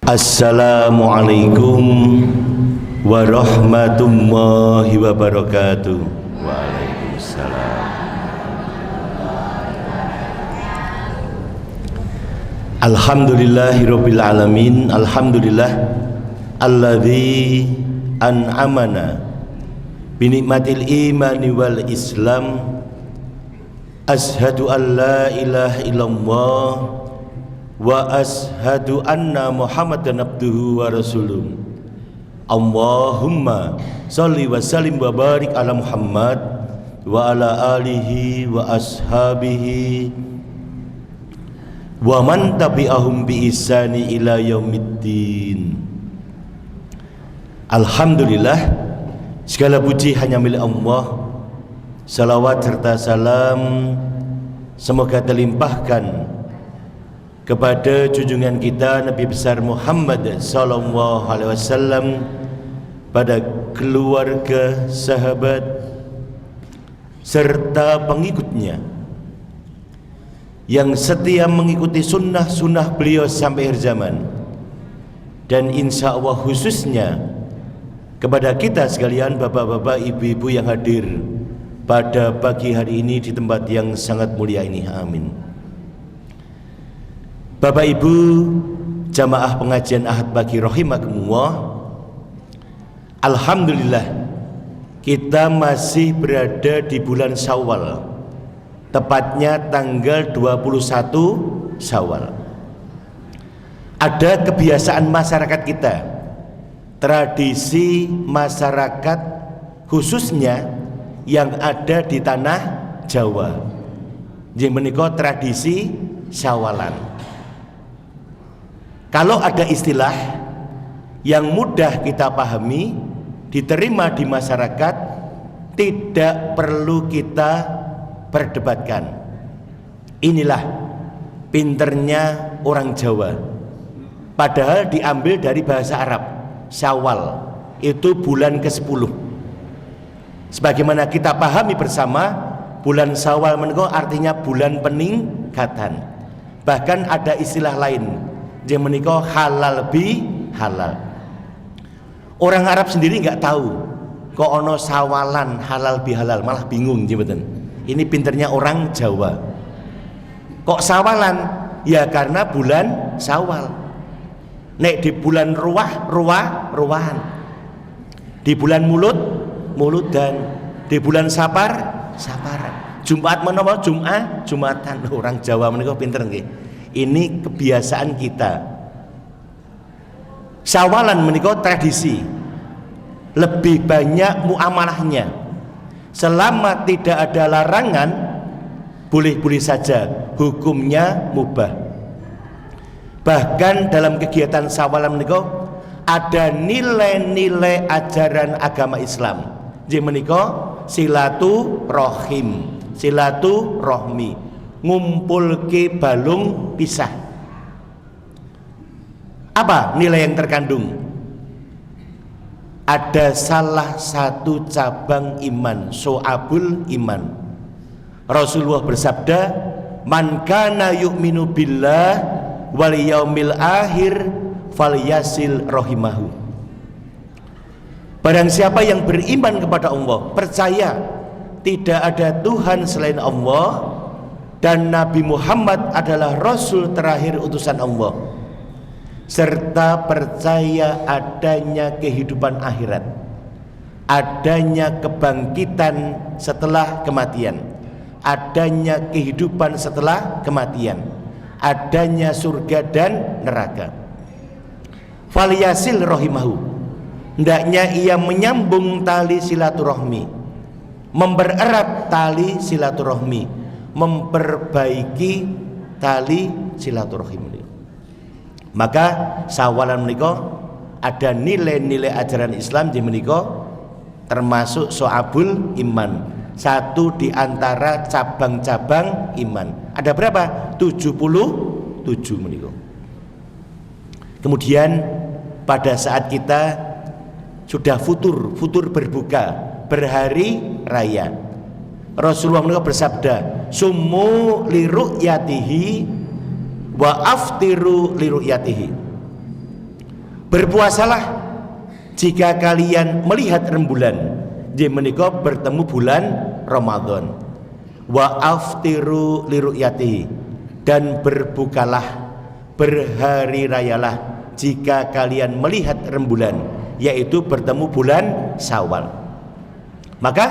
Assalamualaikum warahmatullahi wabarakatuh. Waalaikumsalam. Alhamdulillahirabbil alamin. Alhamdulillah alladzi an'amana bi nikmatil imani wal islam. Ashhadu an la ilaha illallah wa ashhadu anna Muhammadan abduhu wa rasuluh. Allahumma sholli wa sallim wa barik ala Muhammad wa ala alihi wa ashabihi wa man tabi'ahum bi ihsani ila yaumiddin. Alhamdulillah, segala puji hanya milik Allah. Salawat serta salam semoga terlimpahkan kepada junjungan kita Nabi besar Muhammad sallallahu alaihi wasallam, pada keluarga, sahabat serta pengikutnya yang setia mengikuti sunnah beliau sampai akhir zaman, dan insya Allah khususnya kepada kita sekalian, bapak-bapak, ibu-ibu yang hadir pada pagi hari ini di tempat yang sangat mulia ini. Amin. Bapak Ibu jamaah pengajian Ahad pagi rahimakumullah, alhamdulillah kita masih berada di bulan Syawal, tepatnya tanggal 21 Syawal. Ada kebiasaan masyarakat kita, tradisi masyarakat khususnya yang ada di tanah Jawa, yang menika tradisi Syawalan. Kalau ada istilah yang mudah kita pahami, diterima di masyarakat, tidak perlu kita perdebatkan. Inilah pinternya orang Jawa. Padahal diambil dari bahasa Arab. Syawal itu bulan ke-10. Sebagaimana kita pahami bersama, bulan Syawal menika artinya bulan peningkatan. Bahkan ada istilah lain, yang menikah halal bi halal. Orang Arab sendiri nggak tahu kok ono sawalan halal bi halal, malah bingung jembatan. Ini pinternya orang Jawa. Kok sawalan? Ya karena bulan Syawal. Nek di bulan ruwahan. Di bulan muludan. Di bulan saparan. Jumat menawa Jumatan. Orang Jawa menika pinter nggih. Ini kebiasaan kita. Syawalan menikah tradisi, lebih banyak muamalahnya. Selama tidak ada larangan, boleh-boleh saja, hukumnya mubah. Bahkan dalam kegiatan Syawalan menikah ada nilai-nilai ajaran agama Islam. Jadi menikah silaturahmi, ngumpul ke balung pisah. Apa nilai yang terkandung? Ada salah satu cabang iman, so'abul iman. Rasulullah bersabda, man kana yu'minu billah wal yaumil akhir falyasil rahimahu. Barang siapa yang beriman kepada Allah, percaya tidak ada Tuhan selain Allah, dan Nabi Muhammad adalah Rasul terakhir utusan Allah, serta percaya adanya kehidupan akhirat, adanya kebangkitan setelah kematian, adanya kehidupan setelah kematian, adanya surga dan neraka. Falyasil rahimahu, hendaknya ia menyambung tali silaturahmi, mempererat tali silaturahmi, memperbaiki tali silaturahim. Maka Syawalan menika ada nilai-nilai ajaran Islam di menika, termasuk so'abul iman, satu di antara cabang-cabang iman. Ada berapa? 77 menika. Kemudian pada saat kita sudah futur berbuka, berhari raya, Rasulullah bersabda, summu li ru'yatihi wa aftiru li ru'yatihi. Berpuasalah jika kalian melihat rembulan, nggih menika bertemu bulan Ramadan. Wa aftiru liru'yatihi, dan berbukalah, berhari rayalah jika kalian melihat rembulan, yaitu bertemu bulan Syawal. Maka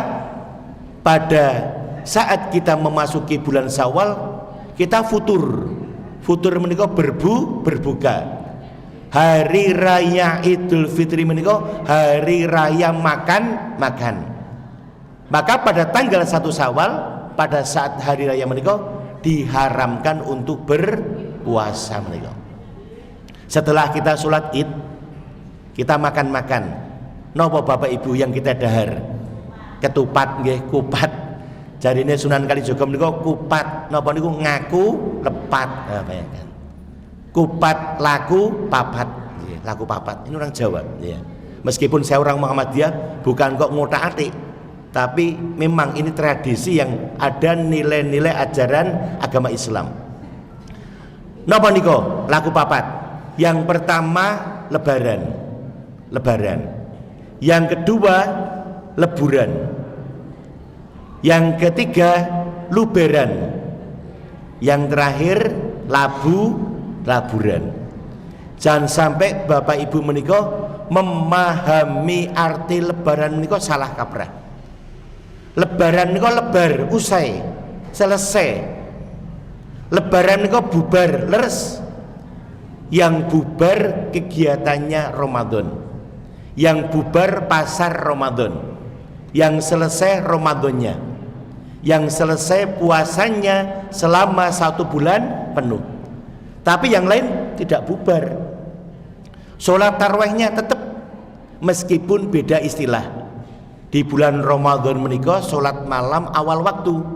pada saat kita memasuki bulan Syawal, kita futur menika berbuka. Hari raya Idul Fitri menika hari raya makan. Maka pada tanggal 1 Syawal, pada saat hari raya menika diharamkan untuk berpuasa menika. Setelah kita sholat Id, kita makan. Napa Bapak Ibu yang kita dahar? Ketupat nggih, kupat. Jarine Sunan Kalijaga menika kupat napa niku ngaku lepat. Nah, bayangkan. Kupat laku papat, laku papat. Ini orang Jawa, ya. Meskipun saya orang Muhammadiyah, bukan kok ngotak-atik, tapi memang ini tradisi yang ada nilai-nilai ajaran agama Islam. Napa niko laku papat? Yang pertama lebaran. Yang kedua leburan. Yang ketiga luberan. Yang terakhir laburan. Jangan sampai Bapak Ibu menika memahami arti lebaran menika salah kaprah. Lebaran menika lebar usai, selesai. Lebaran menika bubar leres. Yang bubar kegiatannya Ramadan. Yang bubar pasar Ramadan. Yang selesai Ramadannya. Yang selesai puasanya selama 1 bulan penuh. Tapi yang lain tidak bubar. Sholat tarawihnya tetap, meskipun beda istilah. Di bulan Ramadan menika sholat malam awal waktu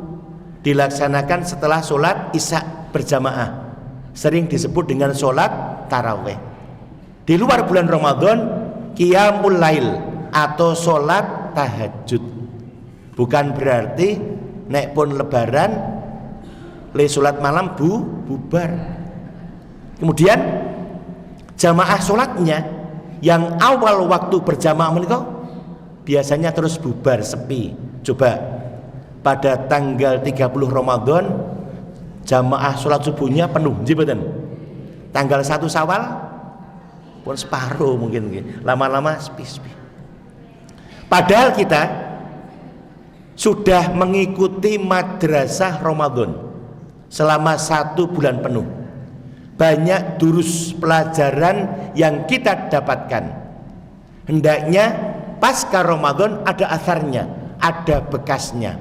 dilaksanakan setelah sholat isya berjamaah, sering disebut dengan sholat tarawih. Di luar bulan Ramadan qiyamul lail atau sholat tahajud. Bukan berarti nek pun lebaran le sholat malam bubar. Kemudian jamaah sholatnya yang awal waktu berjamaah menika biasanya terus bubar sepi. Coba pada tanggal 30 Ramadan jamaah sholat subuhnya penuh, jibatan. Tanggal 1 Syawal pun separuh mungkin, lama-lama sepi. Padahal kita sudah mengikuti madrasah Ramadan selama 1 bulan penuh. Banyak durus pelajaran yang kita dapatkan. Hendaknya pasca Ramadan ada asarnya, ada bekasnya.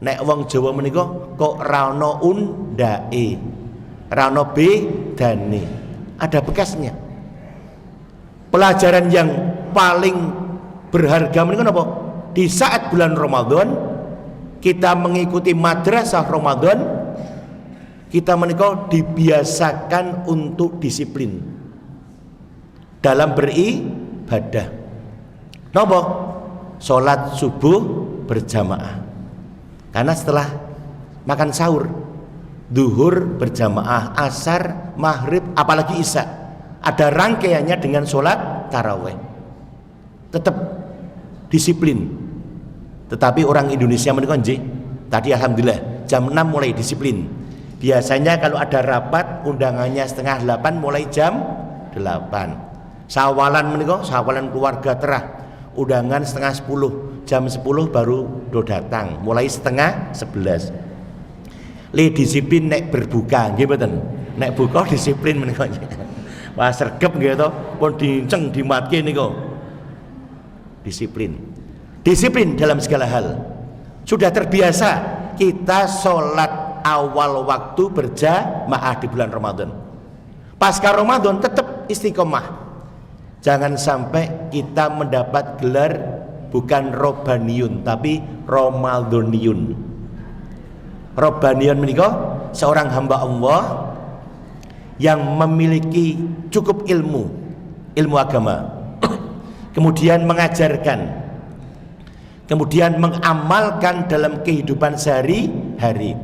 Nek wong Jawa menika kok ra ono undake, ra ono bedane, ada bekasnya. Pelajaran yang paling berharga menika napa? Di saat bulan Ramadan kita mengikuti madrasah Ramadan, kita menika dibiasakan untuk disiplin dalam beribadah. Napa? Salat subuh berjamaah. Karena setelah makan sahur, duhur berjamaah, asar, maghrib, apalagi isya, ada rangkaiannya dengan salat tarawih. Tetap disiplin. Tetapi orang Indonesia menika nggih, tadi alhamdulillah jam 6 mulai disiplin. Biasanya kalau ada rapat undangannya 7:30, mulai jam 8. Sawalan menika, sawalan keluarga terah, undangan 9:30, jam 10 baru do datang, mulai 10:30. Le disiplin nek berbuka nggih mboten. Nek buka disiplin menika. Wah sregep nggih to, pun dinceng dimatke niku. Disiplin dalam segala hal. Sudah terbiasa kita sholat awal waktu berjamaah di bulan Ramadan. Pasca Ramadan tetap istiqomah. Jangan sampai kita mendapat gelar bukan Robaniun tapi Ramadhaniun. Robaniun menika seorang hamba Allah yang memiliki cukup ilmu agama, kemudian mengajarkan, kemudian mengamalkan dalam kehidupan sehari-hari.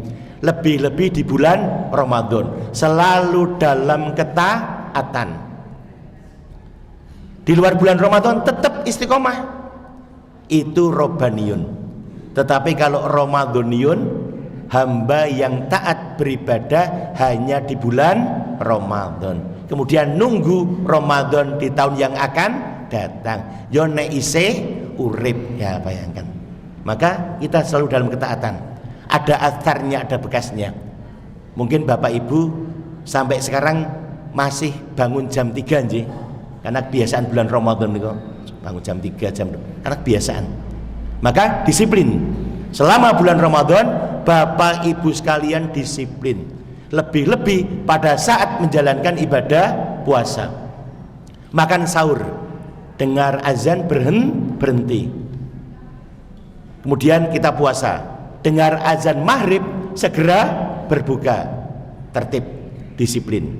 Lebih-lebih di bulan Ramadan, selalu dalam ketaatan. Di luar bulan Ramadan tetap istiqomah, itu robbaniyun. Tetapi kalau Ramadhaniyun, hamba yang taat beribadah hanya di bulan Ramadan, kemudian nunggu Ramadan di tahun yang akan datang. Yo nek isih urip, ya bayangkan. Maka kita selalu dalam ketaatan. Ada atharnya, ada bekasnya. Mungkin Bapak Ibu sampai sekarang masih bangun jam 3 nggih. Karena kebiasaan bulan Ramadan niku bangun jam 3 jam, karena kebiasaan. Maka disiplin. Selama bulan Ramadan Bapak Ibu sekalian disiplin. Lebih-lebih pada saat menjalankan ibadah puasa. Makan sahur, dengar azan berhenti. Kemudian kita puasa. Dengar azan maghrib segera berbuka. Tertib, disiplin.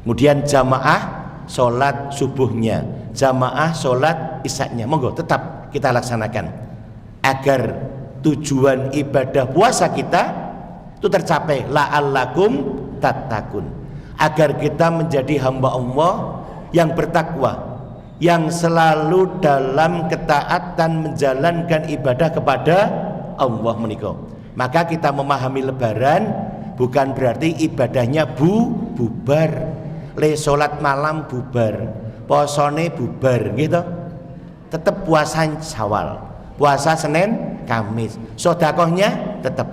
Kemudian jamaah sholat subuhnya, jamaah sholat isya-nya, monggo tetap kita laksanakan agar tujuan ibadah puasa kita itu tercapai, la'allakum tattaqun, agar kita menjadi hamba Allah yang bertakwa, yang selalu dalam ketaatan menjalankan ibadah kepada Allah menika. Maka kita memahami lebaran bukan berarti ibadahnya bubar. Le sholat malam bubar, posone bubar gitu. Tetap puasa Syawal, puasa Senin, Kamis. Sedekahnya tetap.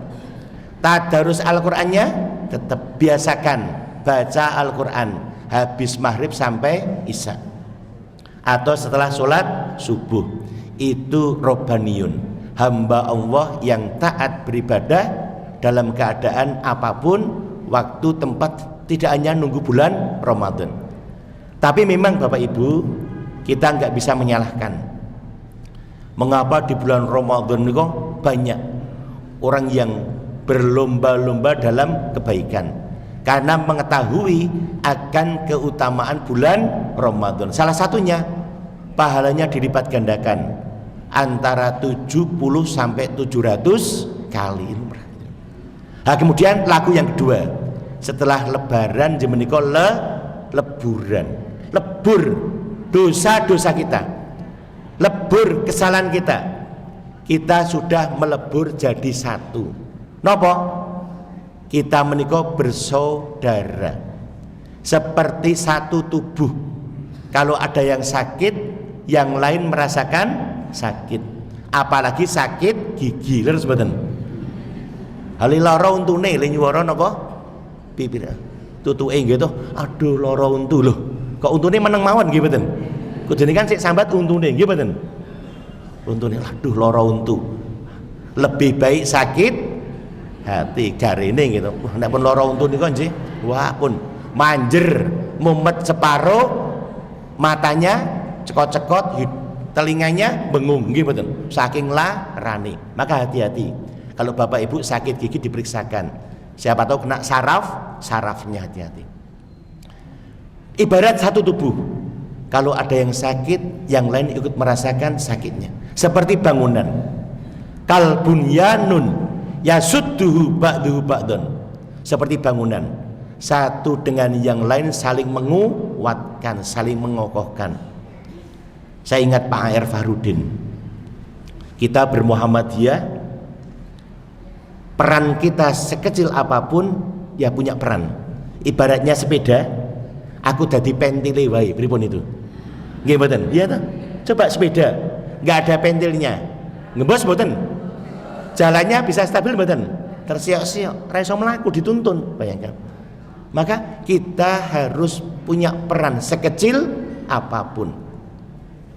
Tadarus Al-Qur'annya tetap, biasakan baca Al-Qur'an habis maghrib sampai isya atau setelah sholat subuh. Itu robbaniyun, hamba Allah yang taat beribadah dalam keadaan apapun, waktu, tempat. Tidak hanya nunggu bulan Ramadan. Tapi memang Bapak Ibu, kita nggak bisa menyalahkan. Mengapa di bulan Ramadan itu banyak orang yang berlomba-lomba dalam kebaikan? Karena mengetahui akan keutamaan bulan Ramadan. Salah satunya pahalanya dilipat gandakan antara 70 sampai 700 kali. Nah, kemudian laku yang kedua, setelah lebaran jemeniko leburan, lebur dosa-dosa kita, lebur kesalahan kita sudah melebur jadi satu. Nopo? Kita meniko bersaudara, seperti satu tubuh. Kalau ada yang sakit, yang lain merasakan sakit. Apalagi sakit gigi, lho sebutan. Hali lara untune le nyuwara napa? Bibir tutuke gitu. Aduh lara untu lho. Kok untune meneng mawon nggih mboten? Kudune kan sik sambat untune nggih mboten? Untune aduh lara untu. Lebih baik sakit hati jarene gitu. Wah nek pun lara untu niku nggih, wah pun manjer, mumet separuh, matanya cekot-cekot, telinganya bengung nggih mboten? Saking larane. Maka hati-hati. Kalau Bapak Ibu sakit gigi diperiksakan. Siapa tahu kena sarafnya, hati-hati. Ibarat satu tubuh. Kalau ada yang sakit, yang lain ikut merasakan sakitnya. Seperti bangunan. Kal bunyanun yasudduhu ba'duhu ba'dun. Seperti bangunan. Satu dengan yang lain saling menguatkan, saling mengokohkan. Saya ingat Pak A.R. Fahrudin. Kita bermuhammadiyah, peran kita sekecil apapun ya punya peran. Ibaratnya sepeda, aku dadi pentile wae, pripun itu? Nggih mboten? Iya ta? Coba sepeda, enggak ada pentilnya. Ngembos mboten? Jalannya bisa stabil mboten? Tersiok-siok, ra iso mlaku, dituntun, bayangkan. Maka kita harus punya peran sekecil apapun.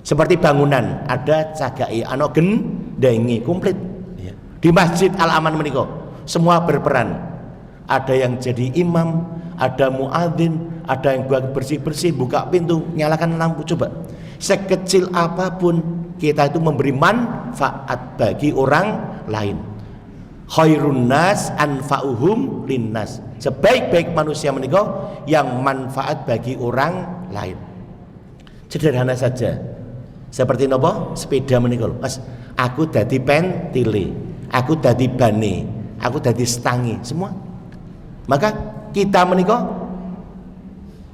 Seperti bangunan, ada cagake ana gendengi komplit. Di Masjid Al-Aman menika semua berperan. Ada yang jadi imam, ada muadzin, ada yang buat bersih-bersih, buka pintu, nyalakan lampu. Coba sekecil apapun kita itu memberi manfaat bagi orang lain. Khairun nas anfa'uhum linnas. Sebaik-baik manusia menika yang manfaat bagi orang lain. Sederhana saja. Seperti napa? Sepeda menika lho. Mas, aku dadi pentile. Aku dadi bane, aku dadi stangi, semua. Maka kita menika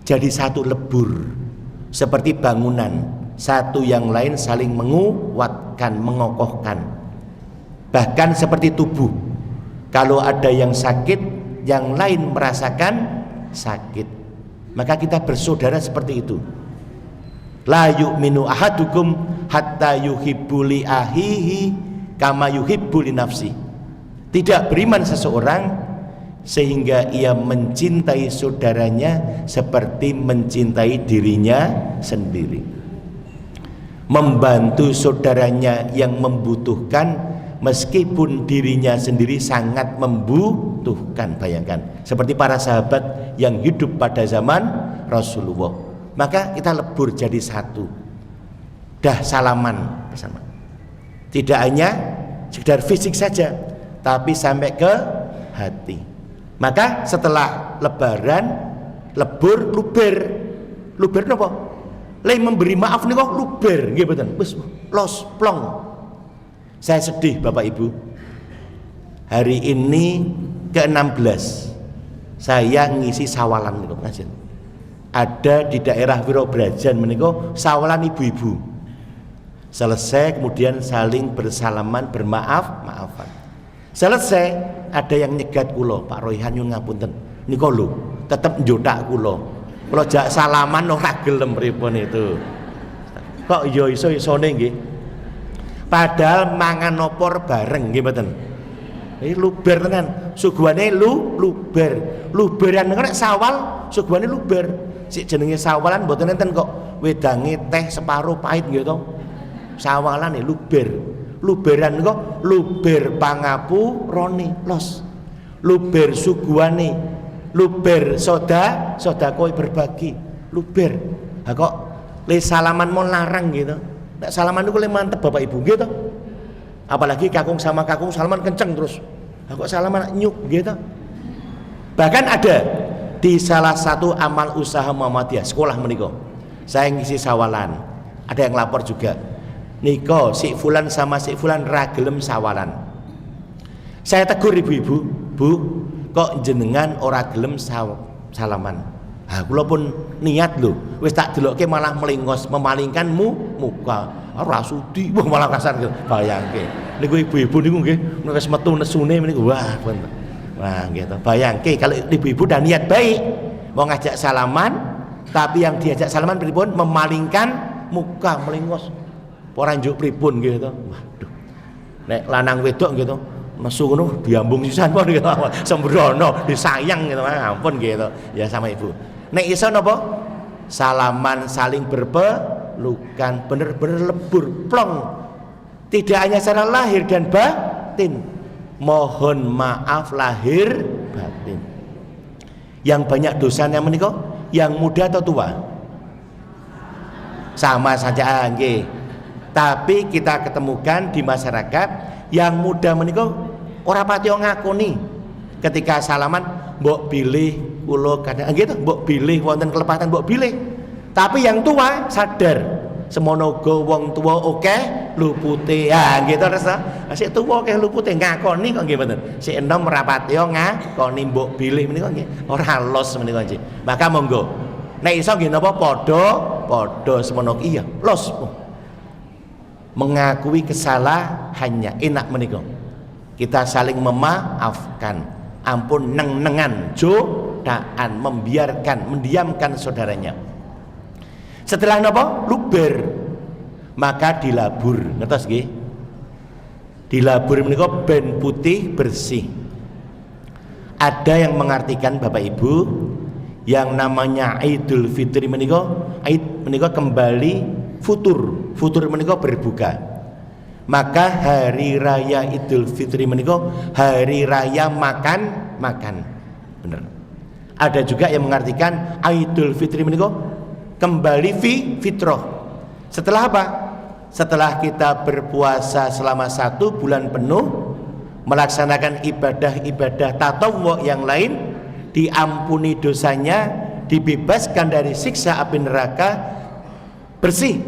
jadi satu lebur. seperti bangunan, satu yang lain saling menguatkan, mengokohkan. Bahkan seperti tubuh, kalau ada yang sakit, yang lain merasakan sakit, maka kita bersaudara seperti itu. La yu'minu ahadukum hatta yuhibbu li ahihi kama yuhibbu li nafsi. Tidak beriman seseorang sehingga ia mencintai saudaranya seperti mencintai dirinya sendiri. Membantu saudaranya yang membutuhkan meskipun dirinya sendiri sangat membutuhkan. Bayangkan seperti para sahabat yang hidup pada zaman Rasulullah. Maka kita lebur jadi satu, dah salaman bersama. Tidak hanya sekedar fisik saja, tapi sampai ke hati. Maka setelah lebaran, lebur, luber napa? Lain memberi maaf nih kok luber, nggih mboten? Wis los plong. Saya sedih Bapak Ibu. Hari ini ke-16 saya ngisi sawalan niku ngajen. Ada di daerah Wirobrajan menika sawalan ibu-ibu. Selesai kemudian saling bersalaman, bermaaf-maafan. Selesai ada yang nyegat kula, Pak Royhan nyuwun ngapunten. Nika lho, tetep njothak kula. Kula jak salaman ora gelem pripun itu. Kok ya iso-isone nggih. Padahal mangan opor bareng nggih mboten. Iki luber tenan. Suguhane luber. Luberan nek sawal suguhane luber. Sik jenenge sawalan mboten enten kok wedange teh separo pahit nggih to. Sawalan luber. Luberan kok luber pangapurane los. Luber suguhane, luber sedekah berbagi, luber. Ha kok le salaman mau larang gitu. Nek salaman niku le mantep Bapak Ibu nggih to. Apalagi kakung sama kakung salaman kenceng terus. Ha kok salaman nyuk gitu. Bahkan ada di salah satu amal usaha Muhammadiyah sekolah menika. Saya ngisi sawalan. Ada yang lapor juga. Niko si fulan sama si fulan ra gelem sawalan. Saya tegur ibu-ibu, Bu, kok jenengan ora gelem salaman. Ah kula pun niat lho, wis tak delokke malah melingos memalingkanmu muka. Ora sudi, malah kasar gitu. Bayangke. Niku ibu-ibu niku nggih wis metu nesune niku wah bener. Wah gitu. Bayangke kalau ibu-ibu udah niat baik mau ngajak salaman, tapi yang diajak salaman pripun memalingkan muka, melingos. Ora njuk pripun gitu. Waduh. Nek lanang wedok gitu, nesu ngono diambung sisan pun gitu. Sembrono, disayang gitu. Ampun gitu. Ya sama ibu. Nek iso napa? Salaman saling berpelukan, bener-bener lebur plong. Tidak hanya secara lahir dan batin. Mohon maaf lahir batin. Yang banyak dosanya menika yang muda atau tua? Sama saja nggih. Tapi kita ketemukan di masyarakat yang muda menika ora pati ngakoni ketika salaman mbok bilih kula kadang gitu mbok bilih wonten kelepatan mbok bilih. Tapi yang tua sadar semono uga wong tua akeh lupute. Ha gitu terus. Sik tuwa akeh lupute ngakoni kok nggih mboten. Sik enom rapati ngakoni mbok bilih menika nggih ora los menika nggih. Maka monggo nek iso nggih napa padha semono iya los. Mengakui kesalahannya enak menika. Kita saling memaafkan. Ampun neng-nengan, jodaan, membiarkan, mendiamkan saudaranya. Setelah napa? Luber. Maka dilabur. Ngertos nggih? Dilabur menika ben putih bersih. Ada yang mengartikan Bapak Ibu yang namanya Idul Fitri menika, Aid menika kembali futur menika berbuka. Maka hari raya Idul Fitri menika hari raya makan. Bener. Ada juga yang mengartikan Idul Fitri menika kembali fitrah. Setelah apa? Setelah kita berpuasa selama 1 bulan penuh, melaksanakan ibadah-ibadah tatawwu yang lain, diampuni dosanya, dibebaskan dari siksa api neraka, bersih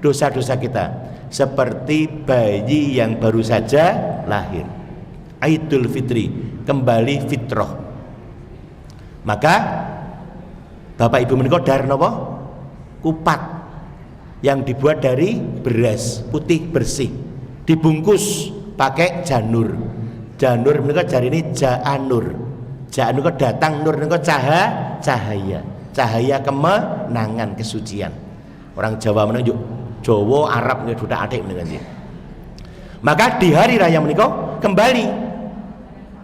dosa-dosa kita seperti bayi yang baru saja lahir. Idul Fitri kembali fitrah. Maka Bapak Ibu menika dar napa? Kupat. yang dibuat dari beras putih bersih, dibungkus pakai janur. Janur menika jarine Ja'anur. Ja'anur datang, nur menika cahaya. Cahaya kemenangan, kesucian. Orang Jawa menika Jawa, Arab menika dudak atik menika nggih. Maka di hari raya menika kembali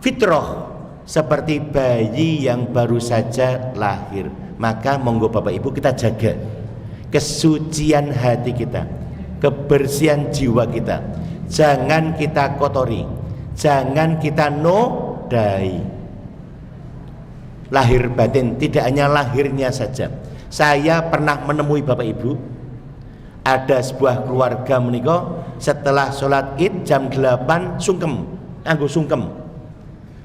fitrah seperti bayi yang baru saja lahir. Maka monggo Bapak Ibu kita jaga kesucian hati kita, kebersihan jiwa kita. Jangan kita kotori, jangan kita nodai. Lahir batin, tidak hanya lahirnya saja. Saya pernah menemui Bapak Ibu, ada sebuah keluarga menika setelah sholat id jam 8 sungkem, nganggo sungkem.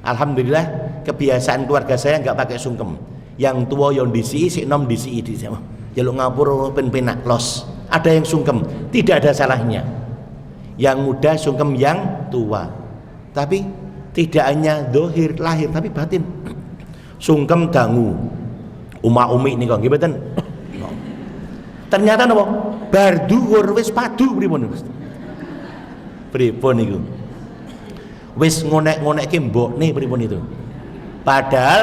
Alhamdulillah kebiasaan keluarga saya nggak pakai sungkem. Yang tua yang disi, si nom disi di sama. Jaluk ngapur pen-penak los. Ada yang sungkem, tidak ada salahnya. Yang muda sungkem yang tua. Tapi tidak hanya dohir lahir, tapi batin. Sungkem dangu, umi nih kok, gimana? Ternyata nopo barduhur wis padu pripun? Pripun niku? Wis ngonek-ngonekke mbokne pripun itu? Padahal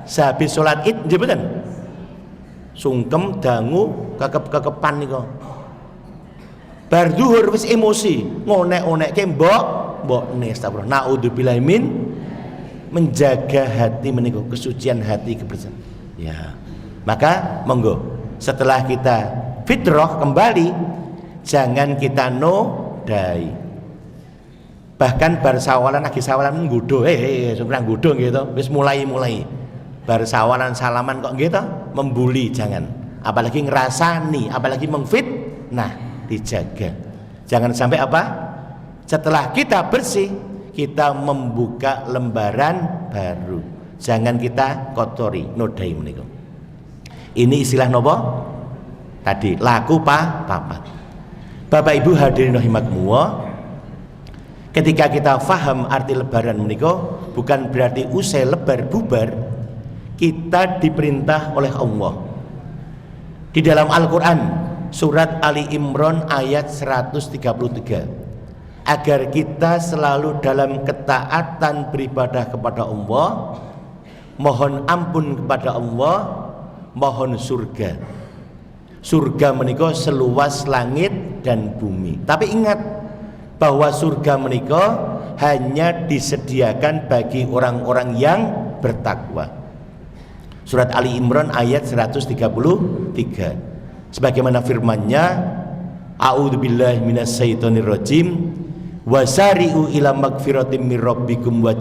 sehabis sholat id nggih mboten? Sungkem dangu kekep-kekepan nika. Bar zuhur wis emosi, ngonek-ngonekke mbokne astagfirullah. Naudzubillahi min, menjaga hati menika, kesucian hati, kebersihan. Ya. Maka monggo setelah kita fitrah kembali, jangan kita nodai. Bahkan bar sawalan lagi sawalan nggodho, sumrang nggodho nggih to, wis mulai. Bar sawalan salaman kok nggih to, membuli jangan. Apalagi ngerasani, apalagi mengfitnah, dijaga. Jangan sampai apa? Setelah kita bersih, kita membuka lembaran baru. Jangan kita kotori, nodai menika. Ini istilah nopo? Tadi laku papat. Bapak Ibu hadirin rahimakumullah, ketika kita faham arti lebaran menika bukan berarti usai lebar bubar. Kita diperintah oleh Allah di dalam Al-Quran surat Ali Imran ayat 133 agar kita selalu dalam ketaatan beribadah kepada Allah, mohon ampun kepada Allah, mohon surga. Surga menika seluas langit dan bumi. Tapi ingat bahwa surga menika hanya disediakan bagi orang-orang yang bertakwa. Surat Ali Imran ayat 133. Sebagaimana firman-Nya, A'udzubillahi minasyaitonirrajim, wasari'u ila magfiratim mir rabbikum wa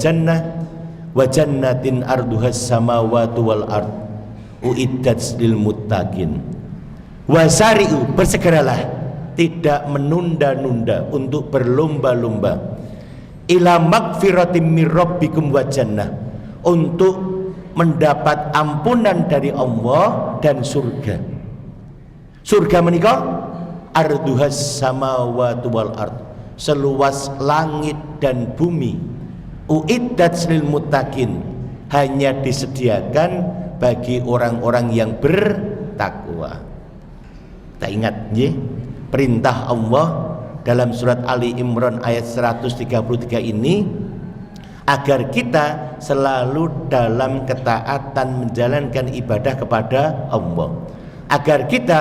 jannatin arduhas samawati wal ard uiddat lil muttaqin. Wasari'u, bersegeralah, tidak menunda-nunda, untuk berlomba-lomba, ila magfiratim mir rabbikum wa jannah, untuk mendapat ampunan dari Allah dan surga. Surga menika arduhas samawati wal ard, seluas langit dan bumi, uiddat lil muttaqin, hanya disediakan bagi orang-orang yang bertakwa. Kita ingat nggih perintah Allah dalam surat Ali Imran ayat 133 ini, agar kita selalu dalam ketaatan menjalankan ibadah kepada Allah, agar kita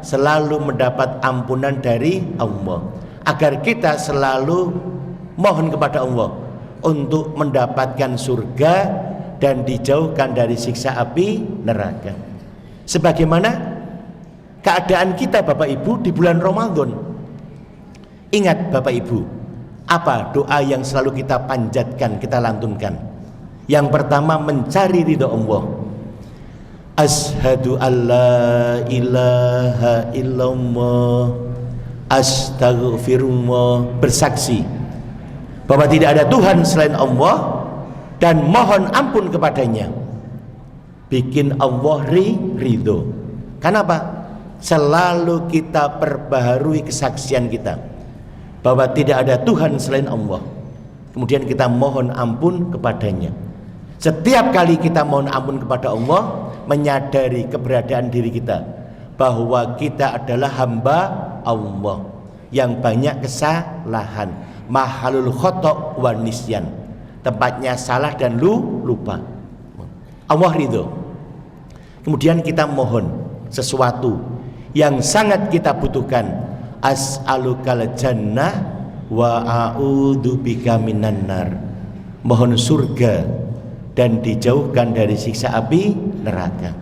selalu mendapat ampunan dari Allah, agar kita selalu mohon kepada Allah untuk mendapatkan surga dan dijauhkan dari siksa api neraka. Sebagaimana keadaan kita Bapak Ibu di bulan Ramadan. Ingat Bapak Ibu, apa doa yang selalu kita panjatkan, kita lantunkan? Yang pertama, mencari ridha Allah. Asyhadu alla ilaha illallah, astaghfirullah, bersaksi bahwa tidak ada Tuhan selain Allah dan mohon ampun kepadanya. Bikin Allah ridho. Kenapa? Selalu kita perbaharui kesaksian kita bahwa tidak ada Tuhan selain Allah. Kemudian kita mohon ampun kepadanya. Setiap kali kita mohon ampun kepada Allah, menyadari keberadaan diri kita, bahwa kita adalah hamba Allah yang banyak kesalahan, mahalul khotok wa nisyan, tempatnya salah dan lupa. Allah ridho. Kemudian kita mohon sesuatu yang sangat kita butuhkan, as'alukal jannah wa a'udzubika minan nar, mohon surga dan dijauhkan dari siksa api neraka.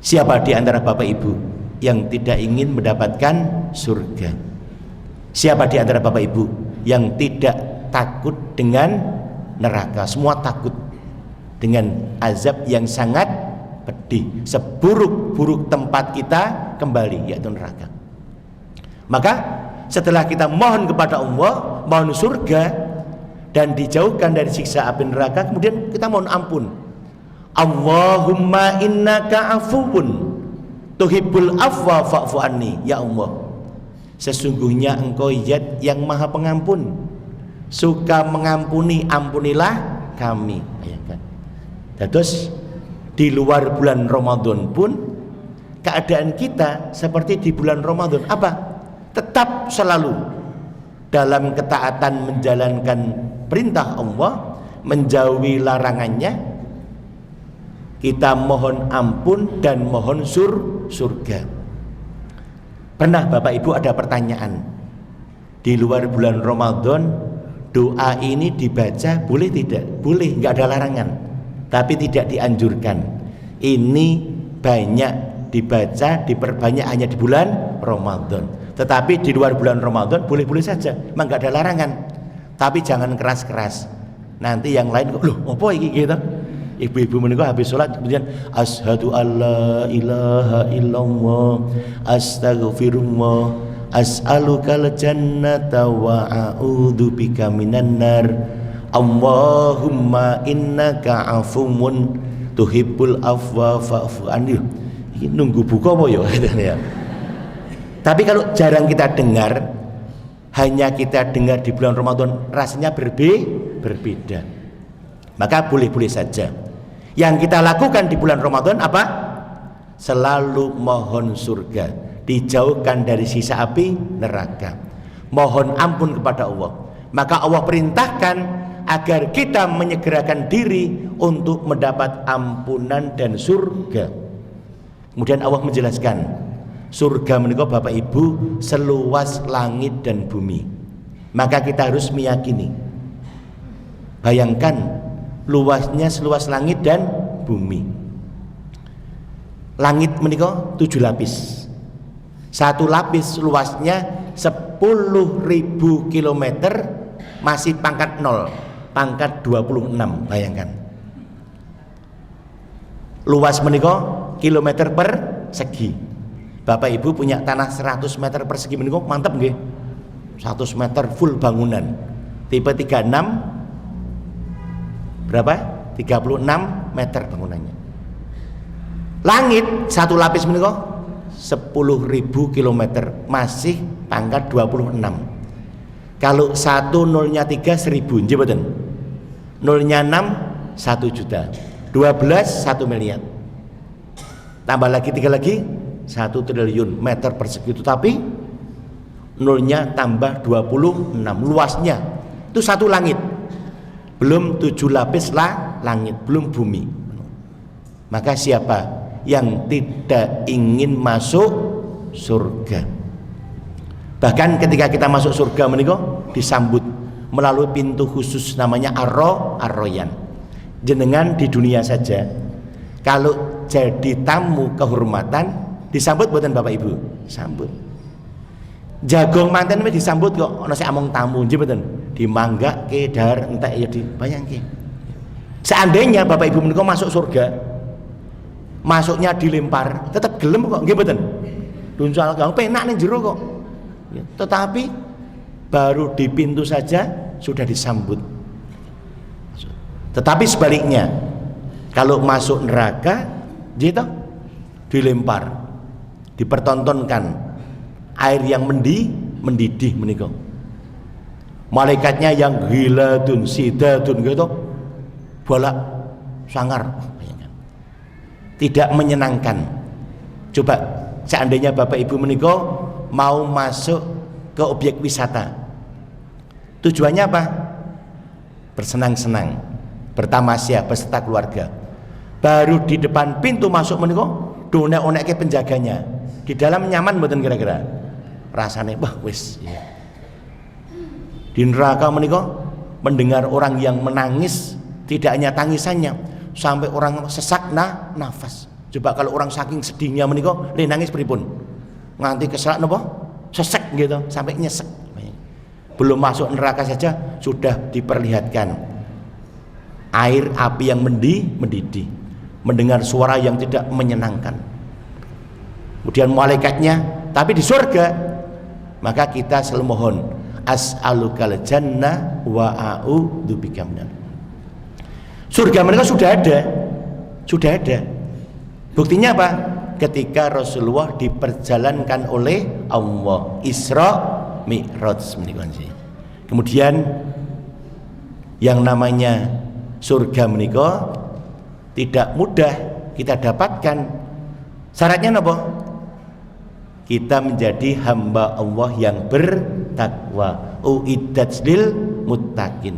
Siapa di antara Bapak Ibu yang tidak ingin mendapatkan surga? Siapa di antara Bapak Ibu yang tidak takut dengan neraka? Semua takut dengan azab yang sangat pedih, seburuk-buruk tempat kita kembali, yaitu neraka. Maka setelah kita mohon kepada Allah, mohon surga dan dijauhkan dari siksa api neraka, kemudian kita mohon ampun. Allahumma innaka afuwun tuhibbul afwa fa'fu anni. Ya Allah, sesungguhnya Engkau Zat yang Maha Pengampun, suka mengampuni, ampunilah kami. Bayangkan. Terus di luar bulan Ramadan pun keadaan kita seperti di bulan Ramadan. Apa? Tetap selalu dalam ketaatan menjalankan perintah Allah, menjauhi larangannya. Kita mohon ampun dan mohon surga. Pernah Bapak Ibu ada pertanyaan, di luar bulan Ramadan doa ini dibaca boleh tidak? Boleh, nggak ada larangan, tapi tidak dianjurkan. Ini banyak dibaca, diperbanyak hanya di bulan Ramadan. Tetapi di luar bulan Ramadan boleh-boleh saja, memang nggak ada larangan. Tapi jangan keras-keras. Nanti yang lain loh, apa ini gitu? Ibu-ibu menikah habis sholat kemudian asyhadu alla ilaha illallah astaghfirullah as'alukal jannata wa a'udzubika minan nar Allahumma innaka afuwun tuhibbul afwa fa'fu anni. Ini nunggu buka apa ya? Tapi kalau jarang kita dengar, hanya kita dengar di bulan Ramadan, rasanya berbeda. Maka boleh-boleh saja. Yang kita lakukan di bulan Ramadan apa? Selalu mohon surga, dijauhkan dari sisa api neraka, mohon ampun kepada Allah. Maka Allah perintahkan agar kita menyegerakan diri untuk mendapat ampunan dan surga. Kemudian Allah menjelaskan, surga menika Bapak Ibu seluas langit dan bumi. Maka kita harus meyakini. Bayangkan luasnya seluas langit dan bumi. Langit menika 7 lapis. Satu lapis luasnya 10.000 kilometer, masih pangkat 0, pangkat 26. Bayangkan. Luas menika kilometer persegi. Bapak Ibu punya tanah 100 meter persegi menika mantap nggih. 100 meter full bangunan. Tipe 36 berapa? 36 meter bangunannya. Langit satu lapis menika 10.000 kilometer, masih pangkat 26. Kalau 1 nolnya 3 1000, nggih mboten? Nolnya 6 1 juta. 12 1 miliar. Tambah lagi 3 lagi 1 triliun meter persegi. Itu tapi nolnya tambah 26, luasnya itu satu langit. Belum 7 lapis langit, belum bumi. Maka siapa yang tidak ingin masuk surga? Bahkan ketika kita masuk surga menika disambut melalui pintu khusus namanya Ar-Royan. Jenengan di dunia saja kalau jadi tamu kehormatan disambut buatan Bapak Ibu? Sambut. Jagong manten wis disambut kok ana sing among tamu nggih mboten? Dimanggake dahar entek ya dibayangke. Seandainya Bapak Ibu menika masuk surga, masuknya dilempar, tetap gelem kok nggih mboten? Duncal gang penak ning jero kok. Ya, tetapi baru di pintu saja sudah disambut. Tetapi sebaliknya, kalau masuk neraka gitu dilempar, dipertontonkan air yang mendidih menika. Malaikatnya yang ghiladun sidatun gitu bolak sangar, tidak menyenangkan. Coba seandainya Bapak Ibu menika mau masuk ke objek wisata, tujuannya apa? Bersenang-senang, bertamasya beserta keluarga. Baru di depan pintu masuk menika donek-onekke penjaganya. Di dalam nyaman mboten kira-kira? Rasane wah wis ya. Di neraka menika mendengar orang yang menangis, tidak hanya tangisannya, sampai orang sesak nafas. Coba kalau orang saking sedihnya menika nangis pripun? Nganti keselak napa? Sesek gitu, sampai nyesek. Belum masuk neraka saja sudah diperlihatkan air api yang mendidih, mendengar suara yang tidak menyenangkan. Kemudian malaikatnya, tapi di surga maka kita selalu mohon as'alukal jannah wa a'udzubika minar. Surga mereka sudah ada. Buktinya apa? Ketika Rasulullah diperjalankan oleh Allah Isra Mi'raj. Kemudian yang namanya surga menika tidak mudah kita dapatkan. Syaratnya apa? Kita menjadi hamba Allah yang bertakwa. Uiddat lil muttaqin.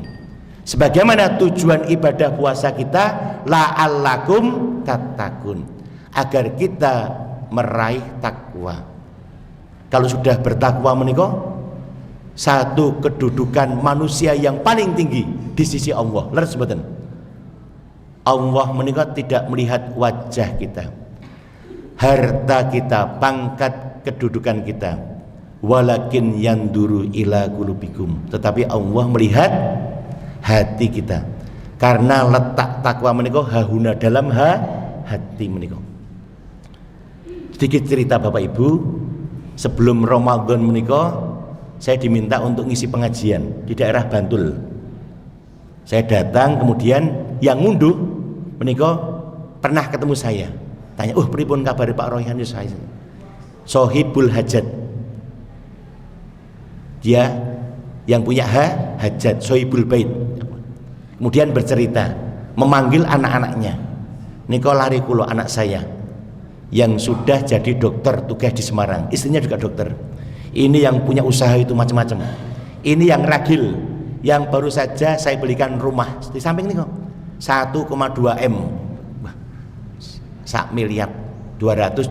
Sebagaimana tujuan ibadah puasa kita la'allakum tattaqun, agar kita meraih takwa. Kalau sudah bertakwa menika satu kedudukan manusia yang paling tinggi di sisi Allah. Leres mboten? Allah menika tidak melihat wajah kita, harta kita, pangkat kedudukan kita, walakin yanduru ila qulubikum, tetapi Allah melihat hati kita. Karena letak takwa menika hahuna dalam hati menika. Sedikit cerita Bapak Ibu, sebelum Ramadan menika saya diminta untuk ngisi pengajian di daerah Bantul. Saya datang, kemudian yang ngunduh menika pernah ketemu saya. Tanya, pripun kabar Pak Royhan? Saya Sohibul Hajat, dia yang punya hajat, Sohibul Bait. Kemudian bercerita, memanggil anak-anaknya. Niko lari kulo anak saya yang sudah jadi dokter, tugas di Semarang, istrinya juga dokter. Ini yang punya usaha itu macam-macam. Ini yang ragil, yang baru saja saya belikan rumah di samping ini kok 1,2 M, 1 miliar 200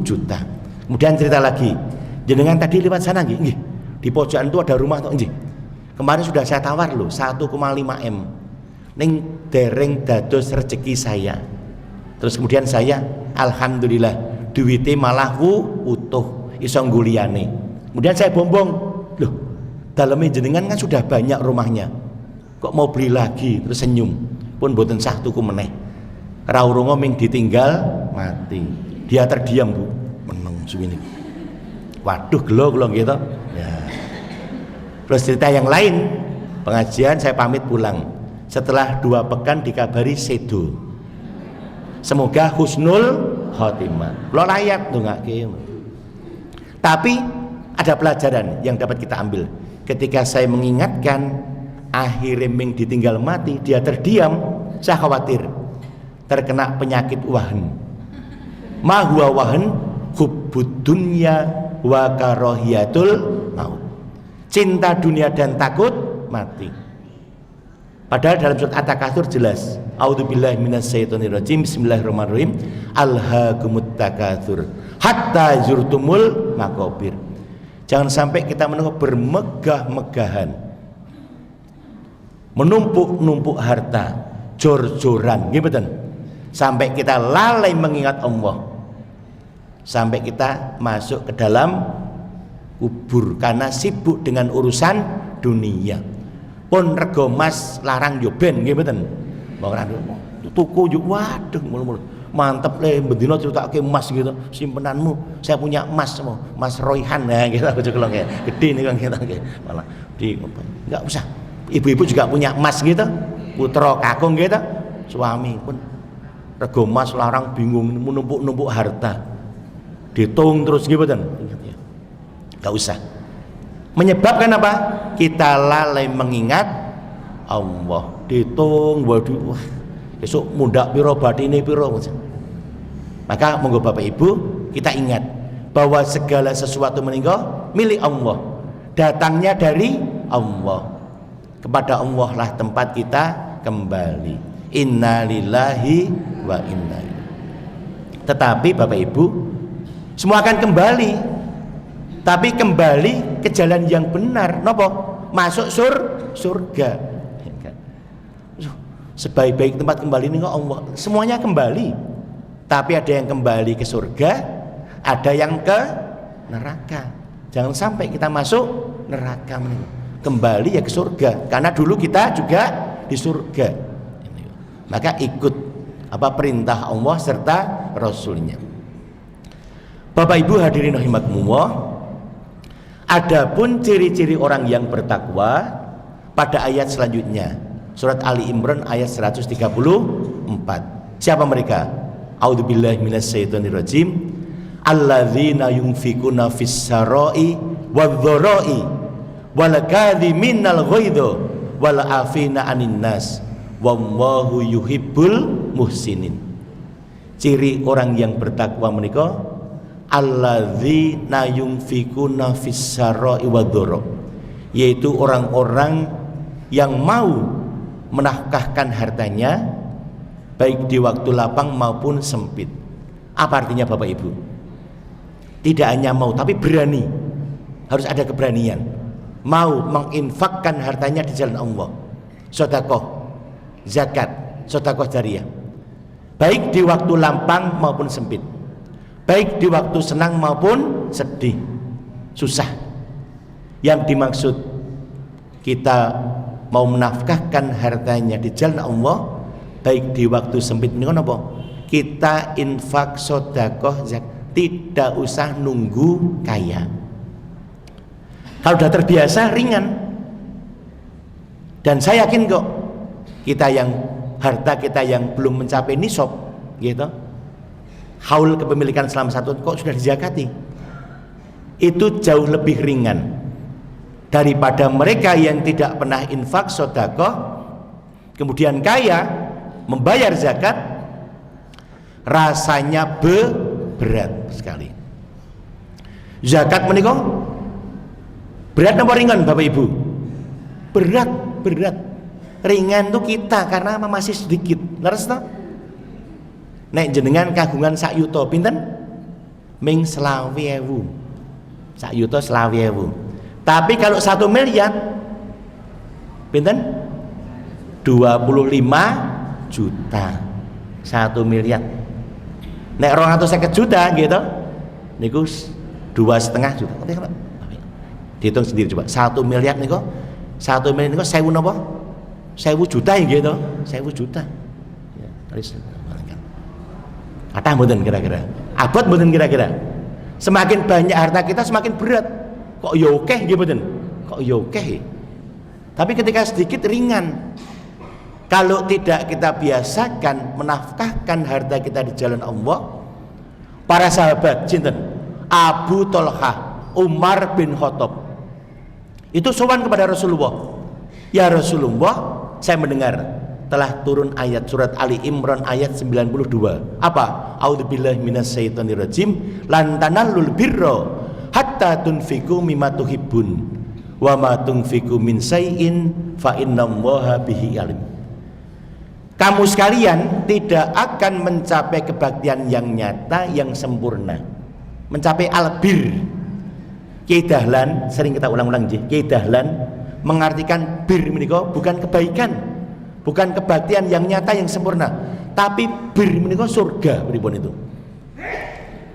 juta. Kemudian cerita lagi, jenengan tadi lewat sana nggih, di pojokan itu ada rumah toh nggih. Kemarin sudah saya tawar loh 1,5 M. Ning dereng dados rezeki saya. Terus kemudian saya alhamdulillah duwite malah utuh iso ngguliyane. Kemudian saya bombong, loh dalamnya jenengan kan sudah banyak rumahnya, kok mau beli lagi? Terus senyum, pun boten sah tuku meneh. Rawurungo ming ditinggal mati. Dia terdiam Bu, meneng suwini. Waduh gelo gitu. Ya. Terus cerita yang lain, pengajian saya pamit pulang. Setelah 2 pekan dikabari sedo. Semoga husnul khotimah. Lo layak ndongake. Tapi ada pelajaran yang dapat kita ambil. Ketika saya mengingatkan akhirnya ming ditinggal mati, dia terdiam, saya khawatir terkena penyakit wahan. Ma huwa wahan? Hubbud dunya wa karahiyatul maut. Cinta dunia dan takut mati. Padahal dalam surat At-Takatsur jelas, a'udzubillahi minasyaitonirrajim, bismillahirrahmanirrahim, alhaakumut takatsur hatta zurtumul maqabir. Jangan sampai kita menunggu bermegah-megahan, menumpuk-numpuk harta, jor-joran, gitu, sampai kita lalai mengingat Allah, sampai kita masuk ke dalam kubur karena sibuk dengan urusan dunia. Pun rego emas larang yo ben nggih mboten. Mbok tuku yo waduh mulu-mulu. Mantep le bendina critakake emas gitu. Simpenanmu saya punya emas semua. Mas Royhan ya gitu aja kalau nggih. Gede nih kan kita nggih. Malah di enggak usah. Ibu-ibu juga punya emas gitu. Putra kakung gitu. Suami pun rego emas larang bingung menumpuk-numpuk harta. Ditung terus gitu mboten. Enggak usah. Menyebabkan apa? Kita lalai mengingat Allah. Ditung waduh, besok mundak piro batine piro. Maka monggo Bapak Ibu kita ingat bahwa segala sesuatu menika milik Allah, datangnya dari Allah. Kepada Allah lah tempat kita kembali. Inna lillahi wa inna ilaihi. Tetapi Bapak Ibu, semua akan kembali, tapi kembali ke jalan yang benar. Nopo? Masuk surga. Sebaik-baik tempat kembali ini Allah. Semuanya kembali, tapi ada yang kembali ke surga, ada yang ke neraka. Jangan sampai kita masuk neraka. Kembali ya ke surga, karena dulu kita juga di surga. Maka ikut perintah Allah serta Rasulnya. Bapak Ibu hadirin rahimakumullah, adapun ciri-ciri orang yang bertakwa pada ayat selanjutnya, surat Ali Imran ayat 134. Siapa mereka? A'udzubillahi minasyaitonirrajim. Alladzina yunfikuna fis-sarai wadh-dharai wal kadhiminal ghaidha wal afina 'anin nas wallahu yuhibbul muhsinin. Ciri orang yang bertakwa menika alladzina yunfikuna fis-sarai wadh-dharai, yaitu orang-orang yang mau menafkahkan hartanya baik di waktu lapang maupun sempit. Apa artinya Bapak Ibu? Tidak hanya mau, tapi berani. Harus ada keberanian. Mau menginfakkan hartanya di jalan Allah. Sedekah, zakat, sedekah jariyah. Baik di waktu lapang maupun sempit. Baik di waktu senang maupun sedih, susah. Yang dimaksud kita mau menafkahkan hartanya di jalan Allah baik di waktu sempit ini apa? Kita infak, sedekah, zakat, tidak usah nunggu kaya. Kalau sudah terbiasa ringan. Dan saya yakin kok harta kita yang belum mencapai nisab gitu, haul kepemilikan selama 1 tahun kok sudah dizakati, itu jauh lebih ringan daripada mereka yang tidak pernah infak, sedekah, kemudian kaya, membayar zakat, rasanya berat sekali. Zakat menika berat apa ringan Bapak Ibu? Berat. Ringan tuh kita karena masih sedikit. Leres toh? Nek jenengan kagungan sak yuta pinten? Ming 20.000. Sak yuta 20.000. Tapi kalau 1 miliar pinten? 25 juta. 1 miliar. Nek 250 juta gitu, niku 2,5 juta. Dihitung sendiri coba. 1 miliar niku, 1 miliar niku 1000 napa? 1000 juta ya gitu. 1000 juta. Ya, terus kata mboten kira-kira. Abot mboten kira-kira. Semakin banyak harta kita semakin berat. Kok ya akeh nggih mboten? Kok ya akeh. Tapi ketika sedikit ringan. Kalau tidak kita biasakan menafkahkan harta kita di jalan Allah, para sahabat cinten Abu Thalhah, Umar bin Khattab itu sowan kepada Rasulullah. Ya Rasulullah, saya mendengar telah turun ayat surat Ali Imran ayat 92. Apa? A'udzubillahi minasyaitonirrajim. Lan tanallul birra hatta tunfiqu mimma tuhibbun wa ma tunfiqu min syai'in fa innallaha bihi alim. Kamu sekalian tidak akan mencapai kebaktian yang nyata, yang sempurna, mencapai albir. Kiai Dahlan sering kita ulang-ulang nggih. Kiai Dahlan mengartikan bir menika bukan kebaikan, bukan kebaktian yang nyata yang sempurna, tapi bir menika surga pripun itu.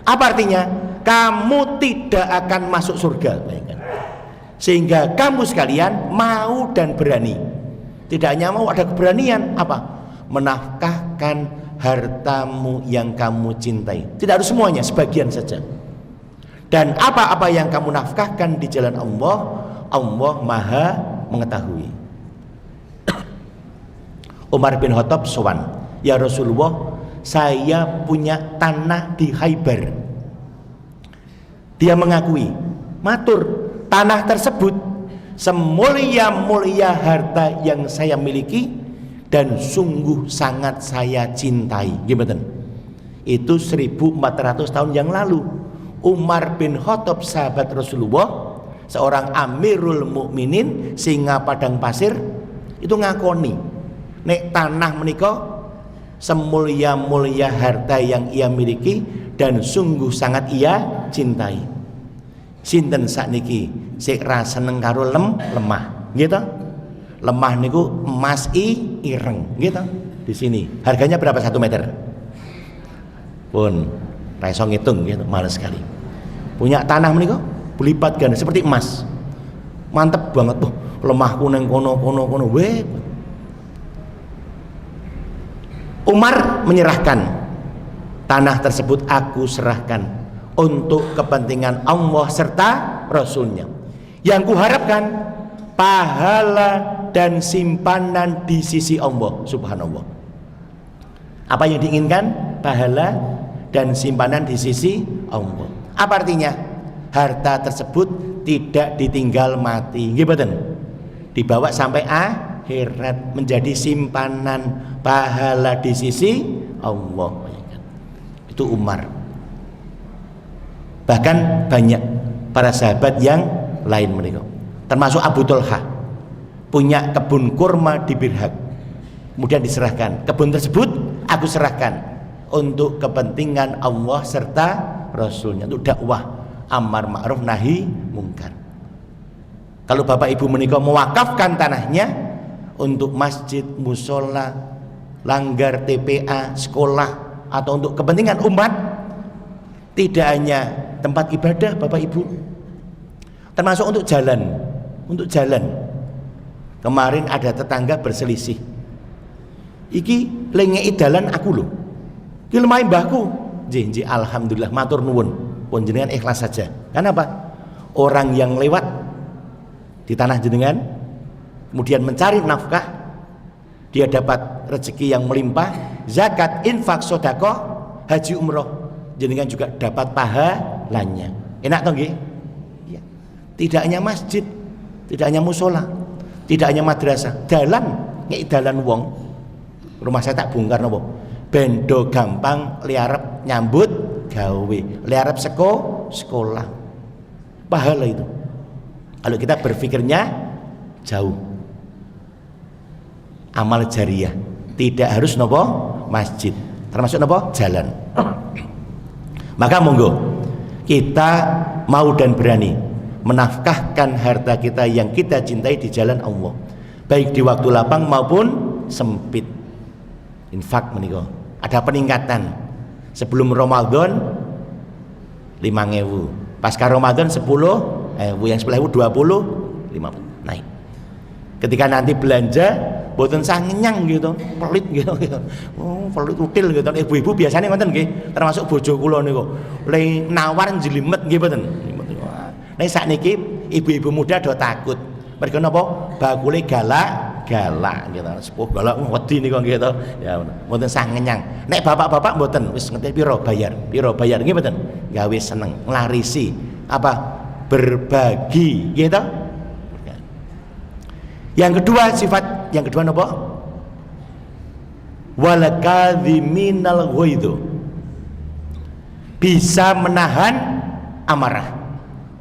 Apa artinya? Kamu tidak akan masuk surga, bayangkan. Sehingga kamu sekalian mau dan berani. Tidak hanya mau, ada keberanian apa? Menafkahkan hartamu yang kamu cintai. Tidak harus semuanya, sebagian saja. Dan apa-apa yang kamu nafkahkan di jalan Allah, Allah Maha mengetahui. Umar bin Khattab sowan, ya Rasulullah, saya punya tanah di Khaybar. Dia mengakui, matur, tanah tersebut semulia-mulia harta yang saya miliki dan sungguh sangat saya cintai. Gimana? Itu 1400 tahun yang lalu. Umar bin Khattab sahabat Rasulullah, seorang Amirul Mukminin singa padang pasir, itu ngakoni nek tanah menika semulia-mulia harta yang ia miliki dan sungguh sangat ia cintai. Sinten sakniki sik ra seneng karo lemah, gitu. Lemah niku emas ireng, gitu. Di sini harganya berapa 1 meter? Pun ra iso ngitung, gitu. Males sekali. Punya tanah menika berlipat ganda seperti emas. Mantep banget tuh. Lemahku neng kono weh. Umar menyerahkan tanah tersebut, aku serahkan untuk kepentingan Allah serta Rasulnya. Yang kuharapkan pahala dan simpanan di sisi Allah subhanallah. Apa yang diinginkan? Pahala dan simpanan di sisi Allah. Apa artinya? Harta tersebut tidak ditinggal mati, gimana? Dibawa sampai akhirat menjadi simpanan pahala di sisi Allah. Itu Umar. Bahkan banyak para sahabat yang lain mereka, termasuk Abu Thalhah, punya kebun kurma di Birhaq, kemudian diserahkan kebun tersebut, aku serahkan untuk kepentingan Allah serta Rasulnya, untuk dakwah amar ma'ruf nahi mungkar. Kalau bapak ibu menikah mewakafkan tanahnya untuk masjid, musola, langgar, TPA, sekolah, atau untuk kepentingan umat, tidak hanya tempat ibadah bapak ibu, termasuk untuk jalan. Kemarin ada tetangga berselisih, iki lengei dalan aku loh, iki lemah mbahku. Ji alhamdulillah matur nuwun, pun jenengan ikhlas saja. Kenapa? Orang yang lewat di tanah jenengan kemudian mencari nafkah, dia dapat rezeki yang melimpah, zakat, infak, sedekah, haji, umroh, jenengan juga dapat pahalanya. Enak toh nggih? Ya. Tidak hanya masjid, tidak hanya musola, tidak hanya madrasah, dalan, ngek dalan wong. Rumah saya tak bongkar nopo. Bendo gampang liarep nyambut gawe, liarep sekolah. Pahala itu. Kalau kita berpikirnya jauh. Amal jariah, tidak harus nopo masjid, termasuk nopo jalan. Maka monggo kita mau dan berani menafkahkan harta kita yang kita cintai di jalan Allah, baik di waktu lapang maupun sempit. Infak menika ada peningkatan. Sebelum Ramadan 5.000, pasca Ramadan 10.000, yang 10.000 20, 50 naik. Ketika nanti belanja boten sah ngenyang gitu, pelit gitu. Oh, pelit util gitu. Ibu-ibu biasanya ngoten nggih, termasuk bojo kula niku. Le nawar jelimet nggih boten. Nek sakniki ibu-ibu muda do takut. Mergo napa? Bakule galak gitu. Sepuh galak wedi niku nggih to. Ya boten sah ngenyang. Nek bapak-bapak boten wis ngerti piro bayar nggih boten. Gawe seneng, nglarisi apa? Berbagi gitu. Yang kedua, sifat yang kedua napa? Wal kadhiminal ghaidh. Bisa menahan amarah,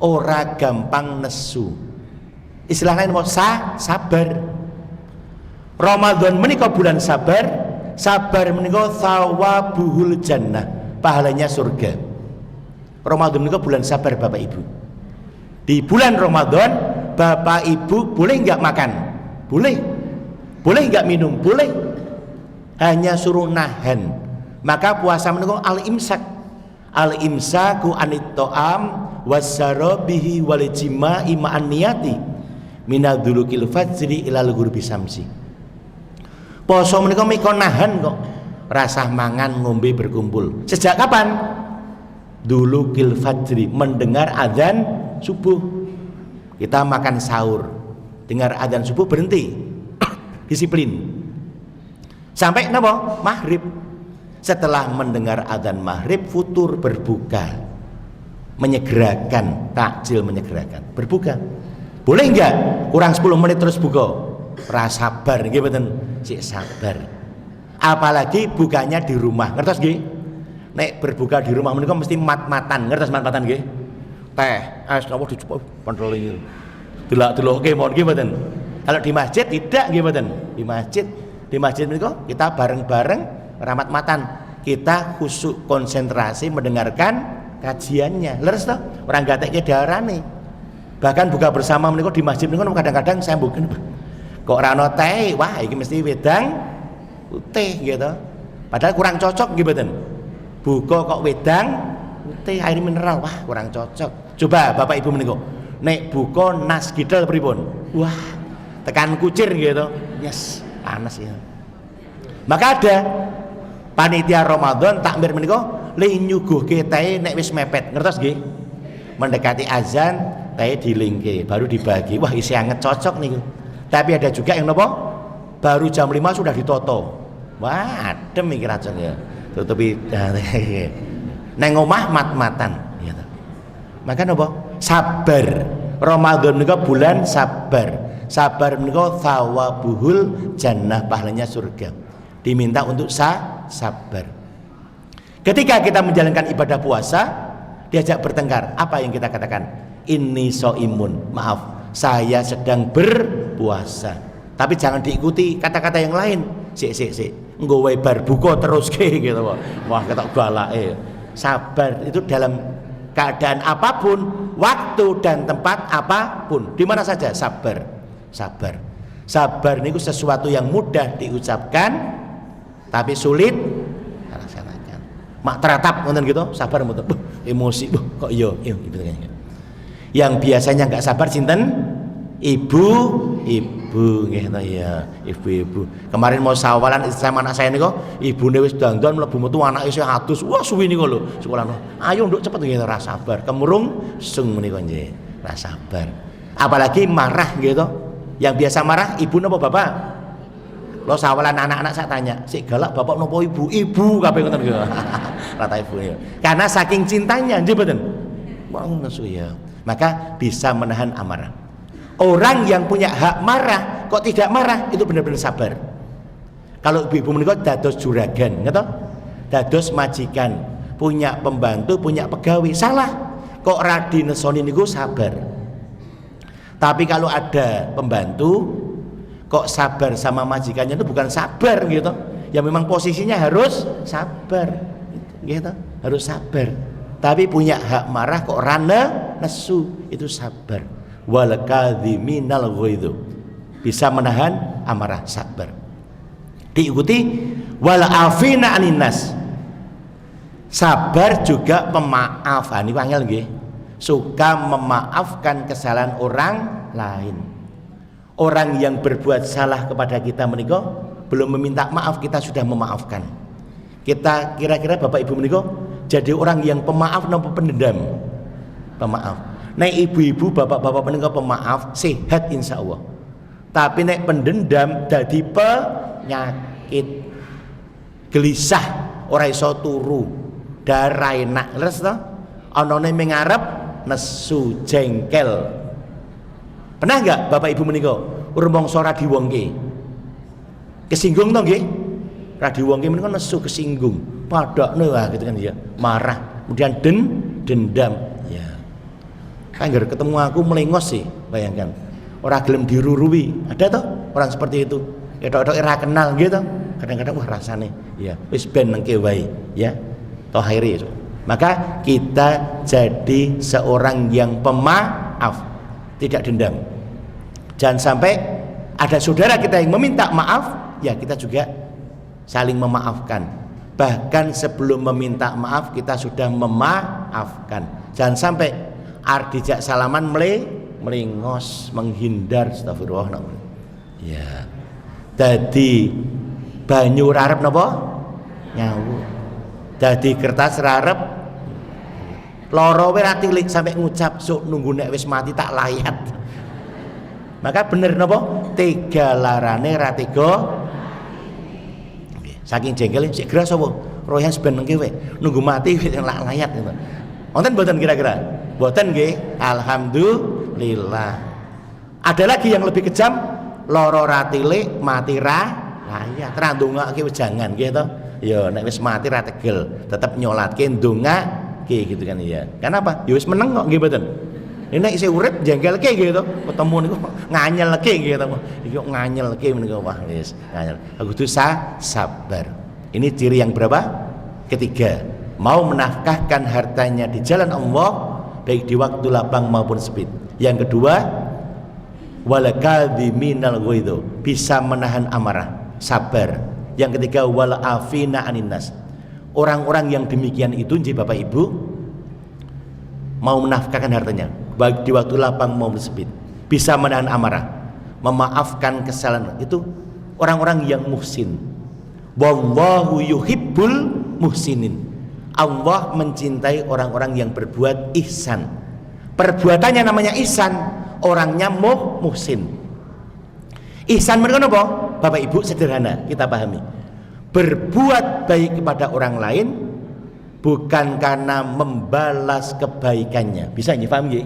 ora gampang nesu. Istilah lain napa? Sabar. Ramadan menika bulan sabar. Sabar menika thawabuhul jannah, pahalanya surga. Ramadan menika bulan sabar Bapak Ibu. Di bulan Ramadan Bapak Ibu boleh nggak makan? Boleh nggak minum? Boleh. Hanya suruh nahan. Maka puasa menika al-imsak. Al-imsaku anit ta'am wassarabihi wal jima'i ma'an niyati minal dzulukil fajri ilal ghurbi samsi. Poso menika mika nahan kok. Rasah mangan ngombe berkumpul. Sejak kapan? Dzulukil fajri, mendengar azan subuh. Kita makan sahur, dengar adzan subuh berhenti. Disiplin. Sampai napa? Maghrib. Setelah mendengar adzan maghrib futur, berbuka. Menyegerakan, takjil menyegerakan. Berbuka. Boleh enggak? Kurang 10 menit terus buka. Ra sabar nggih mboten? Sik sabar. Apalagi bukanya di rumah. Ngertos nggih? nek berbuka di rumah menika mesti mat-matan, ngertos mat-matan nggih? Teh, es napa dicoba pentol iki. Delok-delokke mawon nggih mboten. Kalau di masjid tidak nggih mboten. Di masjid menika kita bareng-bareng ramat-matan. Kita khusyuk konsentrasi mendengarkan kajiannya. Leres toh? Orang gatekke darane. Bahkan buka bersama menika di masjid menika kadang-kadang saya mboten kok ora ana teh, wah iki mesti wedang teh gitu. Padahal kurang cocok nggih mboten. Buka kok wedang teh air mineral, wah kurang cocok. Coba Bapak Ibu menika nek buka nas gidel pripun? Wah, tekan kucir gitu. Yes, panas ya. Maka ada panitia Ramadan takmir menika le nyuguhke teh nek wis mepet, ngertos nggih? Mendekati azan teh dilingke baru dibagi. Wah, isi anget cocok niku. Tapi ada juga yang napa? Baru jam 5 sudah ditoto. Wah, adem iki racun ya. Tutupi neng omah mat-matan gitu. Maka napa? Sabar. Ramadan menika bulan sabar. Sabar menika thawabuhul jannah, pahalanya surga. Diminta untuk sabar. Ketika kita menjalankan ibadah puasa, diajak bertengkar, apa yang kita katakan? Inni soimun, maaf, saya sedang berpuasa. Tapi jangan diikuti kata-kata yang lain. Sik. Nggo wae bar buka terus gitu. Wah, ketok balake. Sabar itu dalam keadaan apapun, waktu dan tempat apapun, di mana saja sabar. Sabar niku sesuatu yang mudah diucapkan tapi sulit dilaksanakan. Mak teratap ngoten gitu, sabar mboten. Emosi, kok iya gitu kan. Yang biasanya enggak sabar sinten? Ibu nggih to ya, ibu-ibu. Kemarin mau sawalan sama anak saya niku, ibune wis dandan mlebu metu anake isih adus. Wah, suwi niku lho, sekolah. Ayo nduk cepet nggih ora sabar. Kemurung sung menika nggih, ora sabar. Apalagi marah gitu. Yang biasa marah ibu napa bapak? Lo sawalan anak-anak saya tanya, sik galak bapak napa ibu? Ibu kabeh ngoten gitu. Rata ibu ya. Karena saking cintanya nggih mboten. Wong nesu ya. Maka bisa menahan amarah. Orang yang punya hak marah kok tidak marah itu benar-benar sabar. Kalau ibu-ibu menika dados juragan, ngerti? Dados majikan, punya pembantu, punya pegawai, salah. Kok radi nesoni niku sabar. Tapi kalau ada pembantu kok sabar sama majikannya itu bukan sabar gitu. Ya memang posisinya harus sabar. Gitu, harus sabar. Tapi punya hak marah kok rana nesu, itu sabar. Wal kadhiminal ghaidh, bisa menahan amarah, sabar. Diikuti wal afina aninnas, sabar juga pemaaf. Ini angel nggih, suka memaafkan kesalahan orang lain. Orang yang berbuat salah kepada kita menika belum meminta maaf, kita sudah memaafkan. Kita kira-kira Bapak Ibu menika jadi orang yang pemaaf napa pendendam? Pemaaf. Nek ibu-ibu, bapak-bapak menika pemaaf, sehat insya Allah. Tapi nek pendendam dadi penyakit, gelisah, ora iso turu, darah enak, leres to? Anane mengarep nesu, jengkel. Pernah enggak bapak ibu menika rumangsa ora diwongke? Kesinggung to nggih? Ora diwongke menika nesu, kesinggung. Padakne wah gitu kan ya, marah, kemudian dendam. Angger ketemu aku melengos sih, bayangkan. Orang gelem dirurui, ada toh orang seperti itu. Edok-edok ora kenal gitu. Kadang-kadang wah rasane, ya wis ben nengke wae, ya. Toh akhiri. Maka kita jadi seorang yang pemaaf, tidak dendam. Jangan sampai ada saudara kita yang meminta maaf, ya kita juga saling memaafkan. Bahkan sebelum meminta maaf kita sudah memaafkan. Jangan sampai dijak salaman melingos, menghindar, astagfirullah. Ya. Dadi banyu rarep napa? Nyawu. Dadi kertas rarep lara wae ra tilik sampai ngucap sok nunggu nek wis mati tak layat. Maka bener napa? Tega larane ra tega. Saking jengkel sik geras apa? Royan ben nengke wae nunggu mati wis layat gitu. Wonten mboten kira-kira? Mboten nggih. Alhamdulillah. Ada lagi yang lebih kejam, lara ra tilik, mati ra layat. Ra ndongake jangan nggih to. Ya nek wis mati ra tegel, tetep nyolatke ndongake gitu kan ya. Kenapa? Ya wis meneng kok nggih mboten. Nek isih urip jengkelke gitu, ketemu niku nganyelke gitu. Iki kok nganyelke menika wah wis nganyel. Aku kudu sabar. Ini ciri yang berapa? Ketiga, mau menafkahkan hartanya di jalan Allah baik di waktu lapang maupun sempit. Yang kedua, wal kadhiminal ghaidh, bisa menahan amarah, sabar. Yang ketiga, wal afina aninnas. Orang-orang yang demikian itu nggih Bapak Ibu mau menafkahkan hartanya baik di waktu lapang maupun sempit, bisa menahan amarah, memaafkan kesalahan. Itu orang-orang yang muhsin. Wallahu yuhibbul muhsinin. Allah mencintai orang-orang yang berbuat ihsan. Perbuatannya namanya ihsan, orangnya muhsin. Ihsan menika napa? Bapak Ibu sederhana kita pahami. Berbuat baik kepada orang lain bukan karena membalas kebaikannya. Bisa nggih paham nggih?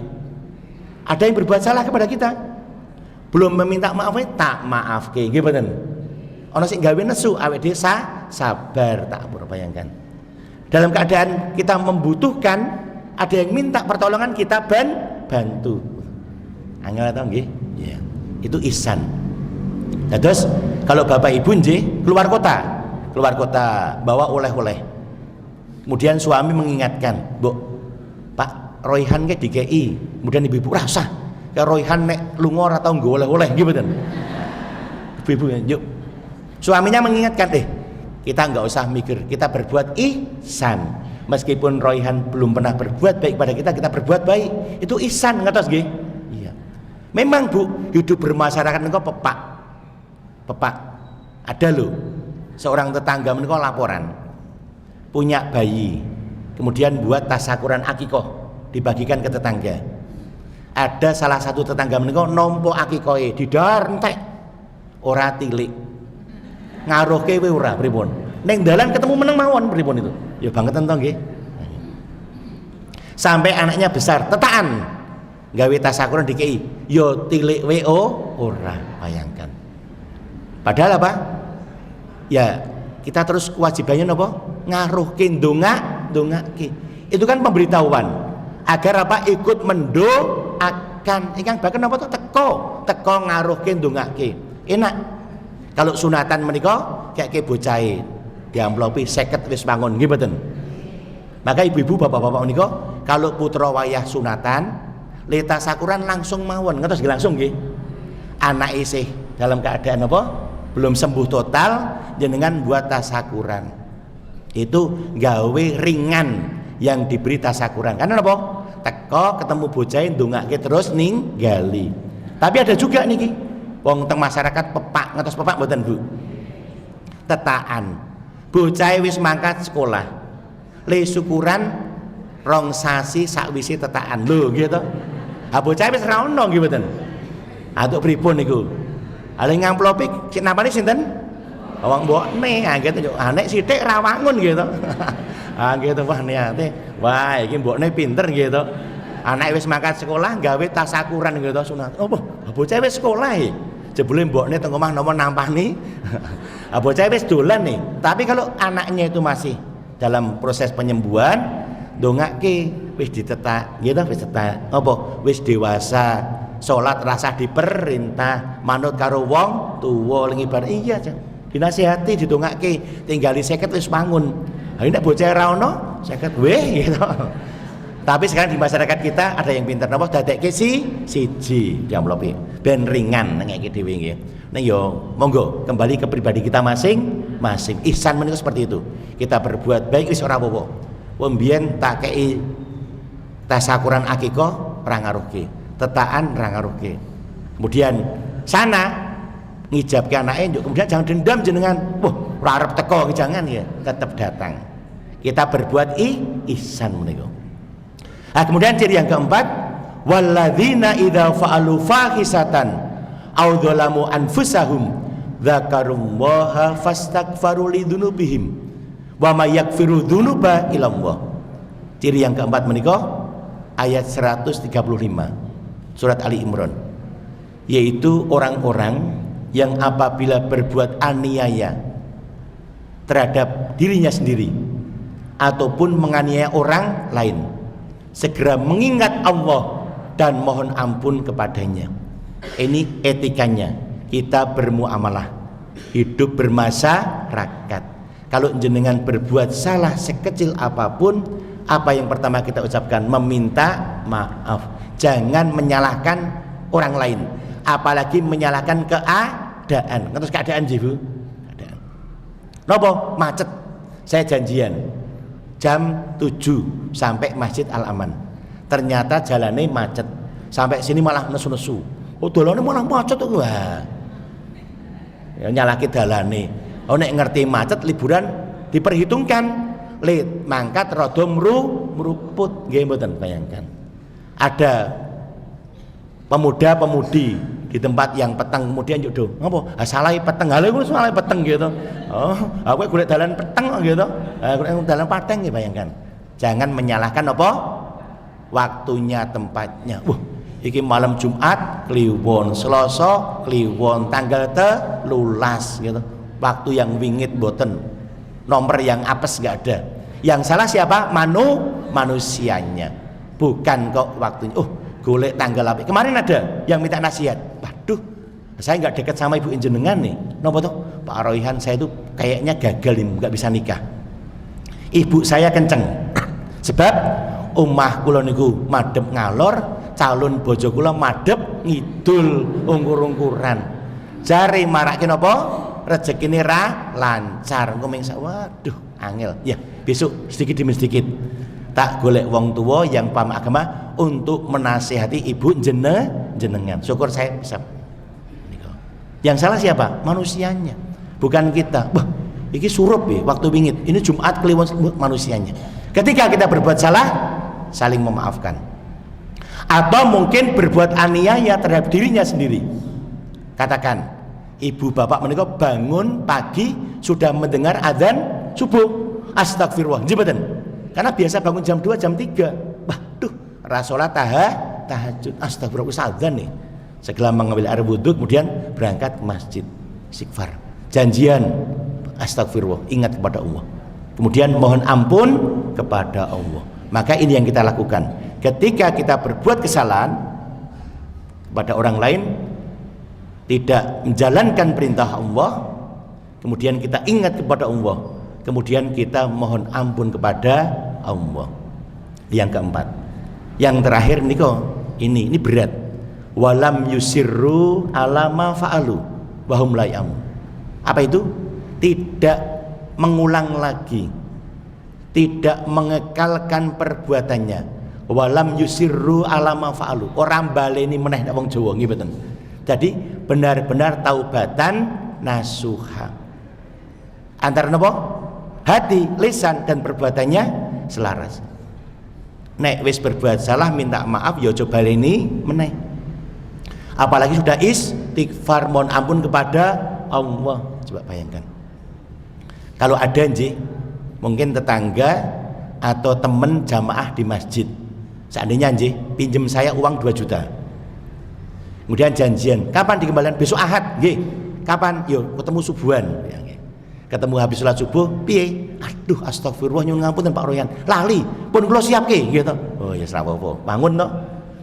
Ada yang berbuat salah kepada kita, belum meminta maaf, tak maafke nggih mboten. Ana sing gawe nesu awake dhewe sabar, tak bayangkan. Dalam keadaan kita membutuhkan, ada yang minta pertolongan, kita bantu. Angel atau nggih? Ya. Itu ihsan. Nah, terus kalau Bapak Ibu nggih keluar kota bawa oleh-oleh. Kemudian suami mengingatkan, "Bu, Pak Royhan ke DKI." Kemudian ibu-ibu rasa, "Ke Royhan nek lunga atau nggo oleh-oleh nggih mboten?" Ibu-ibu yuk. Suaminya mengingatkan, kita nggak usah mikir, kita berbuat ihsan. Meskipun Royhan belum pernah berbuat baik pada kita, kita berbuat baik. Itu ihsan, ngertos nggih? Iya. Memang Bu, hidup bermasyarakat niku pepak. Ada loh seorang tetangga menika laporan punya bayi, kemudian buat tasakuran akikoh dibagikan ke tetangga. Ada salah satu tetangga menika nampa akikohe didar entek ora tilik. Ngaruhke kowe ora pripun? Ning dalan ketemu meneng mawon pripun itu? Ya banget to nggih. Sampai anaknya besar, tetaan gawe tasakuran DKI, yo tilik WO ora, bayangkan. Padahal apa? Ya kita terus kewajibannya napa? Ngaruhke ndongake. Itu kan pemberitahuan agar apa? Ikut mendoakan. Ingkang bahkan apa to? Teko ngaruhke ndongake. Enak. Kalau sunatan menika kayak bocahe diamplopi 50 wis bangun nggih mboten. Maka ibu-ibu bapak-bapak menika kalau putra wayah sunatan le tasakuran langsung mawon, ngertos nggih langsung nggih. Anak isih dalam keadaan apa? Belum sembuh total, jenengan buat tasakuran. Itu gawe ringan yang diberi tasakuran. Karena apa? Teko ketemu bocah ndongake terus ninggali. Tapi ada juga niki wong teng masyarakat pepak, ngertos pepak mboten Bu? Tetaan. Bocah wis mangkat sekolah. Le syukuran rong sasi sakwise tetaan. Lho nggih to. Ha bocah wis ra ono nggih mboten? Atuk pripun niku? Ale ngamplopi napane sinten? Wong mbokne, nggih to. Nek sithik ra wangun nggih to. Nggih to wah niate. Wah, iki mbokne pinter nggih to. Anak wis mangkat sekolah gawe tasakuran nggih to sunat. Apa? Bocah wis sekolah e. Jebule mbokne teng omah napa nampani. Bocah wis dolan nih. Tapi kalau anaknya itu masih dalam proses penyembuhan, ndongake wis ditetak, nggih to wis tetak. Apa? Wis dewasa, salat rasa diperintah, manut karo wong tuwa lengibar. Iya, Cak. Dinasihati didongake, tinggali 50 wis bangun. Ha nek bocah ra ono 50 weh gitu. Tapi sekarang di masyarakat kita ada yang pinter napa dadekke siji diamplopi ben ringan ngeke dhewe nggih. Nek yo monggo kembali ke pribadi kita masing-masing. Ihsan menika seperti itu. Kita berbuat baik wis ora apa-apa. Wong biyen tak kei tasakuran akikah ora ngaruhke. Tetaan ora ngaruhke. Kemudian sana ngijabke anake njuk kemudian jangan dendam jenengan. Wah, ora arep teko jangan ya, tetap datang. Kita berbuat ihsan menika. Nah, kemudian ciri yang keempat, walladzina idza fa'alu fahisatan aw dzalamu anfusahum dzakarullaha fastaghfaru lidzunubihim wa may yaghfiru dzunuba illallah. Ciri yang keempat menika ayat 135 surat Ali Imran, yaitu orang-orang yang apabila berbuat aniaya terhadap dirinya sendiri ataupun menganiaya orang lain, segera mengingat Allah dan mohon ampun kepadanya. Ini etikanya kita bermuamalah, hidup bermasyarakat. Kalau jenengan berbuat salah sekecil apapun, apa yang pertama kita ucapkan? Meminta maaf. Jangan menyalahkan orang lain, apalagi menyalahkan keadaan. Terus keadaan jibu, keadaan. Nopo macet. Saya janjian jam 7 sampai Masjid Al-Aman. Ternyata jalannya macet. Sampai sini malah nesu-nesu. Oh, dolane malah macet tuh. Wah. Ya nyalaki dalane. Oh nek ngerti macet liburan diperhitungkan. Mangkat rada meruput. Nggih mboten, bayangkan. Ada pemuda-pemudi di tempat yang peteng, kemudian jodoh ngapa salah peteng, hale ku salah peteng gitu. Oh aku golek dalan peteng gitu, golek dalan pateng ya, bayangkan. Jangan menyalahkan apa waktunya, tempatnya. Iki malam Jumat kliwon, Selasa kliwon, tanggal 13 gitu, waktu yang wingit boten, nomor yang apes nggak ada. Yang salah siapa? Manusianya, bukan kok waktunya. Golek tanggal apa? Kemarin ada yang minta nasihat. Waduh, saya nggak dekat sama ibu jenengan nih. Napa toh? Pak Royhan, saya itu kayaknya gagal nih, nggak bisa nikah. Ibu saya kenceng. Sebab omah kula niku madhep ngalor, calon bojo kula madhep ngidul, ungkur-ungkuran. Jare marake napa? Rezekine ra lancar. Engko ming waduh, angel. Ya, besok sedikit demi sedikit tak golek wong tua yang paham agama untuk menasihati ibu jenengan. Syukur saya bisa. Yang salah siapa? Manusianya, bukan kita. Wah, ini surup ya waktu wingit. Ini Jumat kliwon, manusianya. Ketika kita berbuat salah, saling memaafkan. Atau mungkin berbuat aniaya terhadap dirinya sendiri. Katakan, ibu bapak menika bangun pagi sudah mendengar adzan subuh. Astagfirullah. Jibatan. Karena biasa bangun jam 2, jam 3. Waduh, rasolat tahajud. Astagfirullah, adzan nih. Segera mengambil air wudhu, kemudian berangkat ke masjid, istighfar, janjian, astagfirullah, ingat kepada Allah, kemudian mohon ampun kepada Allah. Maka ini yang kita lakukan ketika kita berbuat kesalahan kepada orang lain, tidak menjalankan perintah Allah, kemudian kita ingat kepada Allah, kemudian kita mohon ampun kepada Allah. Yang keempat, yang terakhir nih kok, ini berat. Walam yusirru alama fa'alu wahum layam. Apa itu? Tidak mengulang lagi, tidak mengekalkan perbuatannya. Walam yusirru alama fa'alu, orang baleni meneh nek wong Jawa nggih mboten. Jadi benar-benar taubatan nasuha. Antara napa? Hati, lisan dan perbuatannya selaras. Nek wis berbuat salah minta maaf ya aja baleni meneh. Apalagi sudah istighfar, mohon ampun kepada Allah. Coba bayangkan, kalau ada mungkin tetangga atau teman jamaah di masjid, seandainya pinjem saya uang 2 juta, kemudian janjian kapan dikembalikan? Besok Ahad. Kapan? Yuk ketemu subuhan. Ketemu habis sholat subuh, piye? Aduh, astagfirullah, nyuwun ngapunten Pak Royan, lali pun kula siapke gitu. Oh ya ora apa-apa, bangun to.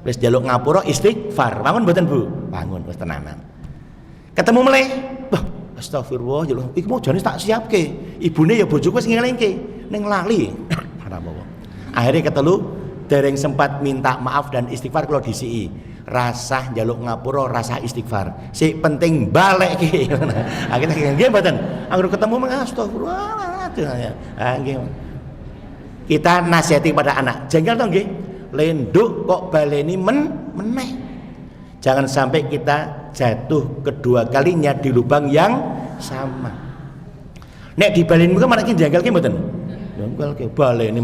Wis njaluk ngapura istighfar, bangun mboten Bu? Bangun, wis tenanan. Ketemu meleh, wah astagfirullah, iki mau jane tak siapke. Ibune ya bojoku wis ngelingke, ning lali. Ora apa-apa. Akhirnya ketelu dereng sempat minta maaf dan istighfar kula disiki. Rasa njaluk ngapura, rasa istighfar. Sik penting balik ki. Akhirnya nggih mboten. Angger ketemu astagfirullah. Nggih. Kita nasihati pada anak. Jengkel to nggih? Lenduk kok baleni meneh. Jangan sampai kita jatuh kedua kalinya di lubang yang sama. Nek dibaleni muga malah ki jengkel ki mboten. Jengkel ki baleni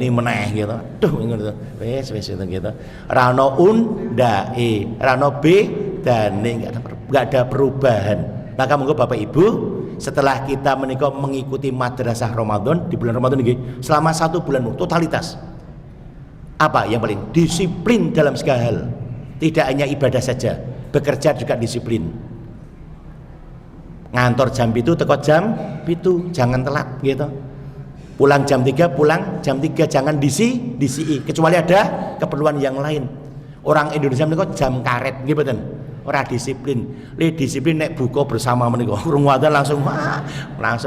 meneh gitu. Aduh ngono to. Wis gitu. Ra ono undae, ra ono bedane, enggak ada perubahan. Maka monggo Bapak Ibu, setelah kita menika mengikuti madrasah Ramadan di bulan Ramadan ini selama 1 bulan totalitas. Apa yang paling? Disiplin dalam segala hal. Tidak hanya ibadah saja, bekerja juga disiplin. Ngantor jam 7 teko jam 7, jangan telat gitu. Pulang jam 3, pulang jam 3, jangan disi kecuali ada keperluan yang lain. Orang Indonesia menika jam karet nggih mboten. Ora disiplin. Disiplin nek buka bersama menika urung wadah langsung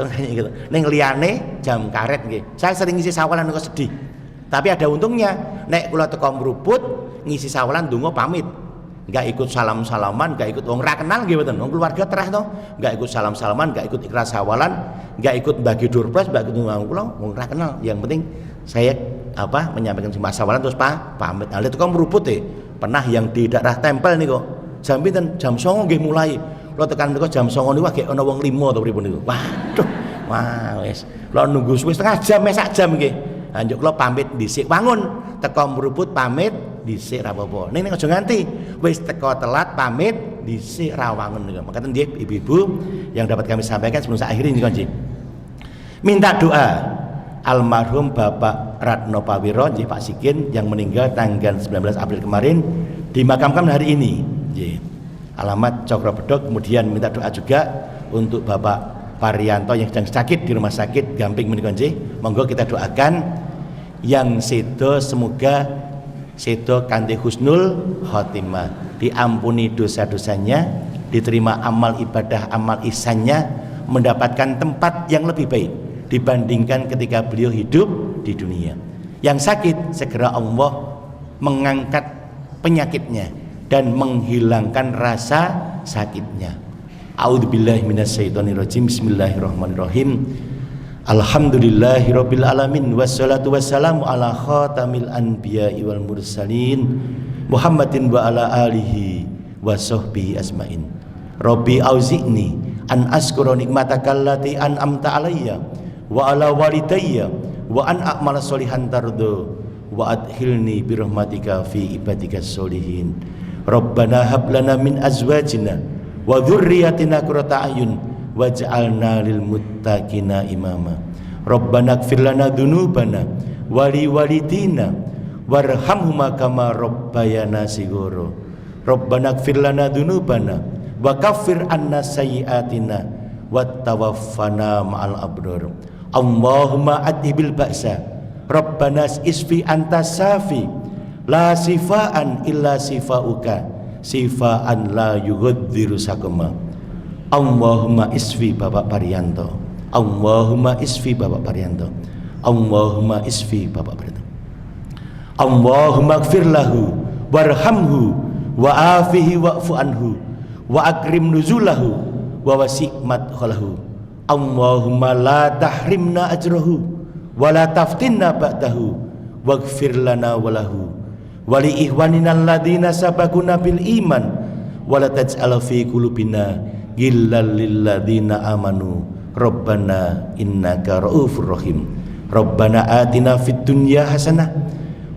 kayak gitu. Ning liyane jam karet nggih. Saya sering ngisi sawalan niku sedih. Tapi ada untungnya, nek kula teko mruput ngisi sawalan donga pamit. Enggak ikut salam-salaman, enggak ikut wong ra kenal nggih mboten. Wong keluarga terah to, enggak ikut salam-salaman, enggak ikut ikhlas sawalan, enggak ikut bagi surprise, bagi tunggang kula wong ra kenal. Yang penting saya menyampaikan sawalan terus pamit. Nah, teko mruput pernah yang di daerah tempel niku. Jam pinten? Jam 09.00 nggih mulai. Kula tekan niku jam 09.00 niku agek ana wong 5 to pripun niku. Waduh. Wah, wis. Kula nunggu suwe setengah jam, sak jam nggih. Ha njuk kula pamit dhisik wangun. Teko mruput pamit dhisik ra apa-apa. Ning aja nganti wis teko telat pamit dhisik ra wangun niku. Makaten nggih ibu-ibu yang dapat kami sampaikan sebelum saya akhiri niku nggih. Minta doa almarhum Bapak Ratno Pawiro Pak Sikin yang meninggal tanggal 19 April kemarin dimakamkan hari ini. Alamat Cokro Bedok. Kemudian minta doa juga untuk Bapak Parianto yang sedang sakit di rumah sakit Gamping menika nggih. Monggo kita doakan yang sedo semoga sedo kanthi husnul khotimah, diampuni dosa-dosanya, diterima amal ibadah amal ihsannya, mendapatkan tempat yang lebih baik dibandingkan ketika beliau hidup di dunia. Yang sakit segera Allah mengangkat penyakitnya dan menghilangkan rasa sakitnya. A'udzubillahi minasyaitonirrajim. Bismillahirrahmanirrahim. Alhamdulillahirabbil alamin wassalatu wassalamu ala khatamil anbiya'i wal mursalin Muhammadin wa ala alihi wa sahbihi asmain. Rabbi auzi'ni an askura nikmataka allati an'amta alayya wa ala walidayya wa an a'mala sholihan tardo wa adkhilni bi rahmatika fi ibadikas sholihin. Rabbana hab lana min azwajina wa dzurriyyatina qurrata a'yun waj'alna lil muttaqina imama. Rabbana ighfir lana dzunubana wa li walidina warhamhuma kama rabbayana shighara. Rabbana ighfir lana dzunubana wa kaffir anna sayyi'atina wat tawaffana ma'al abrar. Allahumma adhibil ba'sa Rabbana isfi anta safi la sifaan illa sifauka sifaan la yughadhiru sakama. Allahumma isfi Bapak Parianto. Allahumma isfi Bapak Parianto. Allahumma isfi Bapak Parianto. Allahumma ighfir lahu warhamhu wa afihi wa'fu anhu wa akrim nuzulahu wa wasi' madkhalahu. Allahumma la tahrimna ajrahu wa la taftinna ba'dahu waghfir lana walahu wali ihwanina alladhina sabaquna bil iman wala taj'al fi qulubina ghillal lil ladzina amanu rabbana innaka raufur rahim. Rabbana atina fid dunya hasanah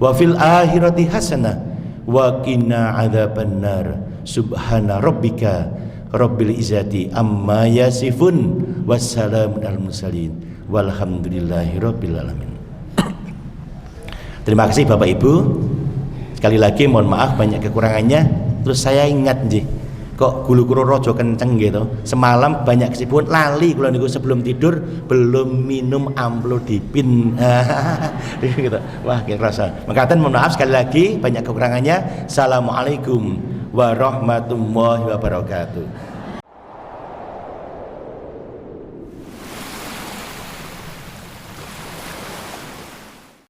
wa fil akhirati hasanah wa qina adzabannar. Subhana rabbika rabbil izzati amma yasifun wassalamun alal mursalin walhamdulillahi rabbil alamin. Terima kasih Bapak Ibu. Sekali lagi mohon maaf banyak kekurangannya. Terus saya ingat nggih, kok gulu kuro rojo kenceng gitu. Semalam banyak kesibukan lali kula niku sebelum tidur belum minum amlodipin. Gitu. Wah, kerasa. Makaten mohon maaf sekali lagi banyak kekurangannya. Assalamualaikum warahmatullahi wabarakatuh.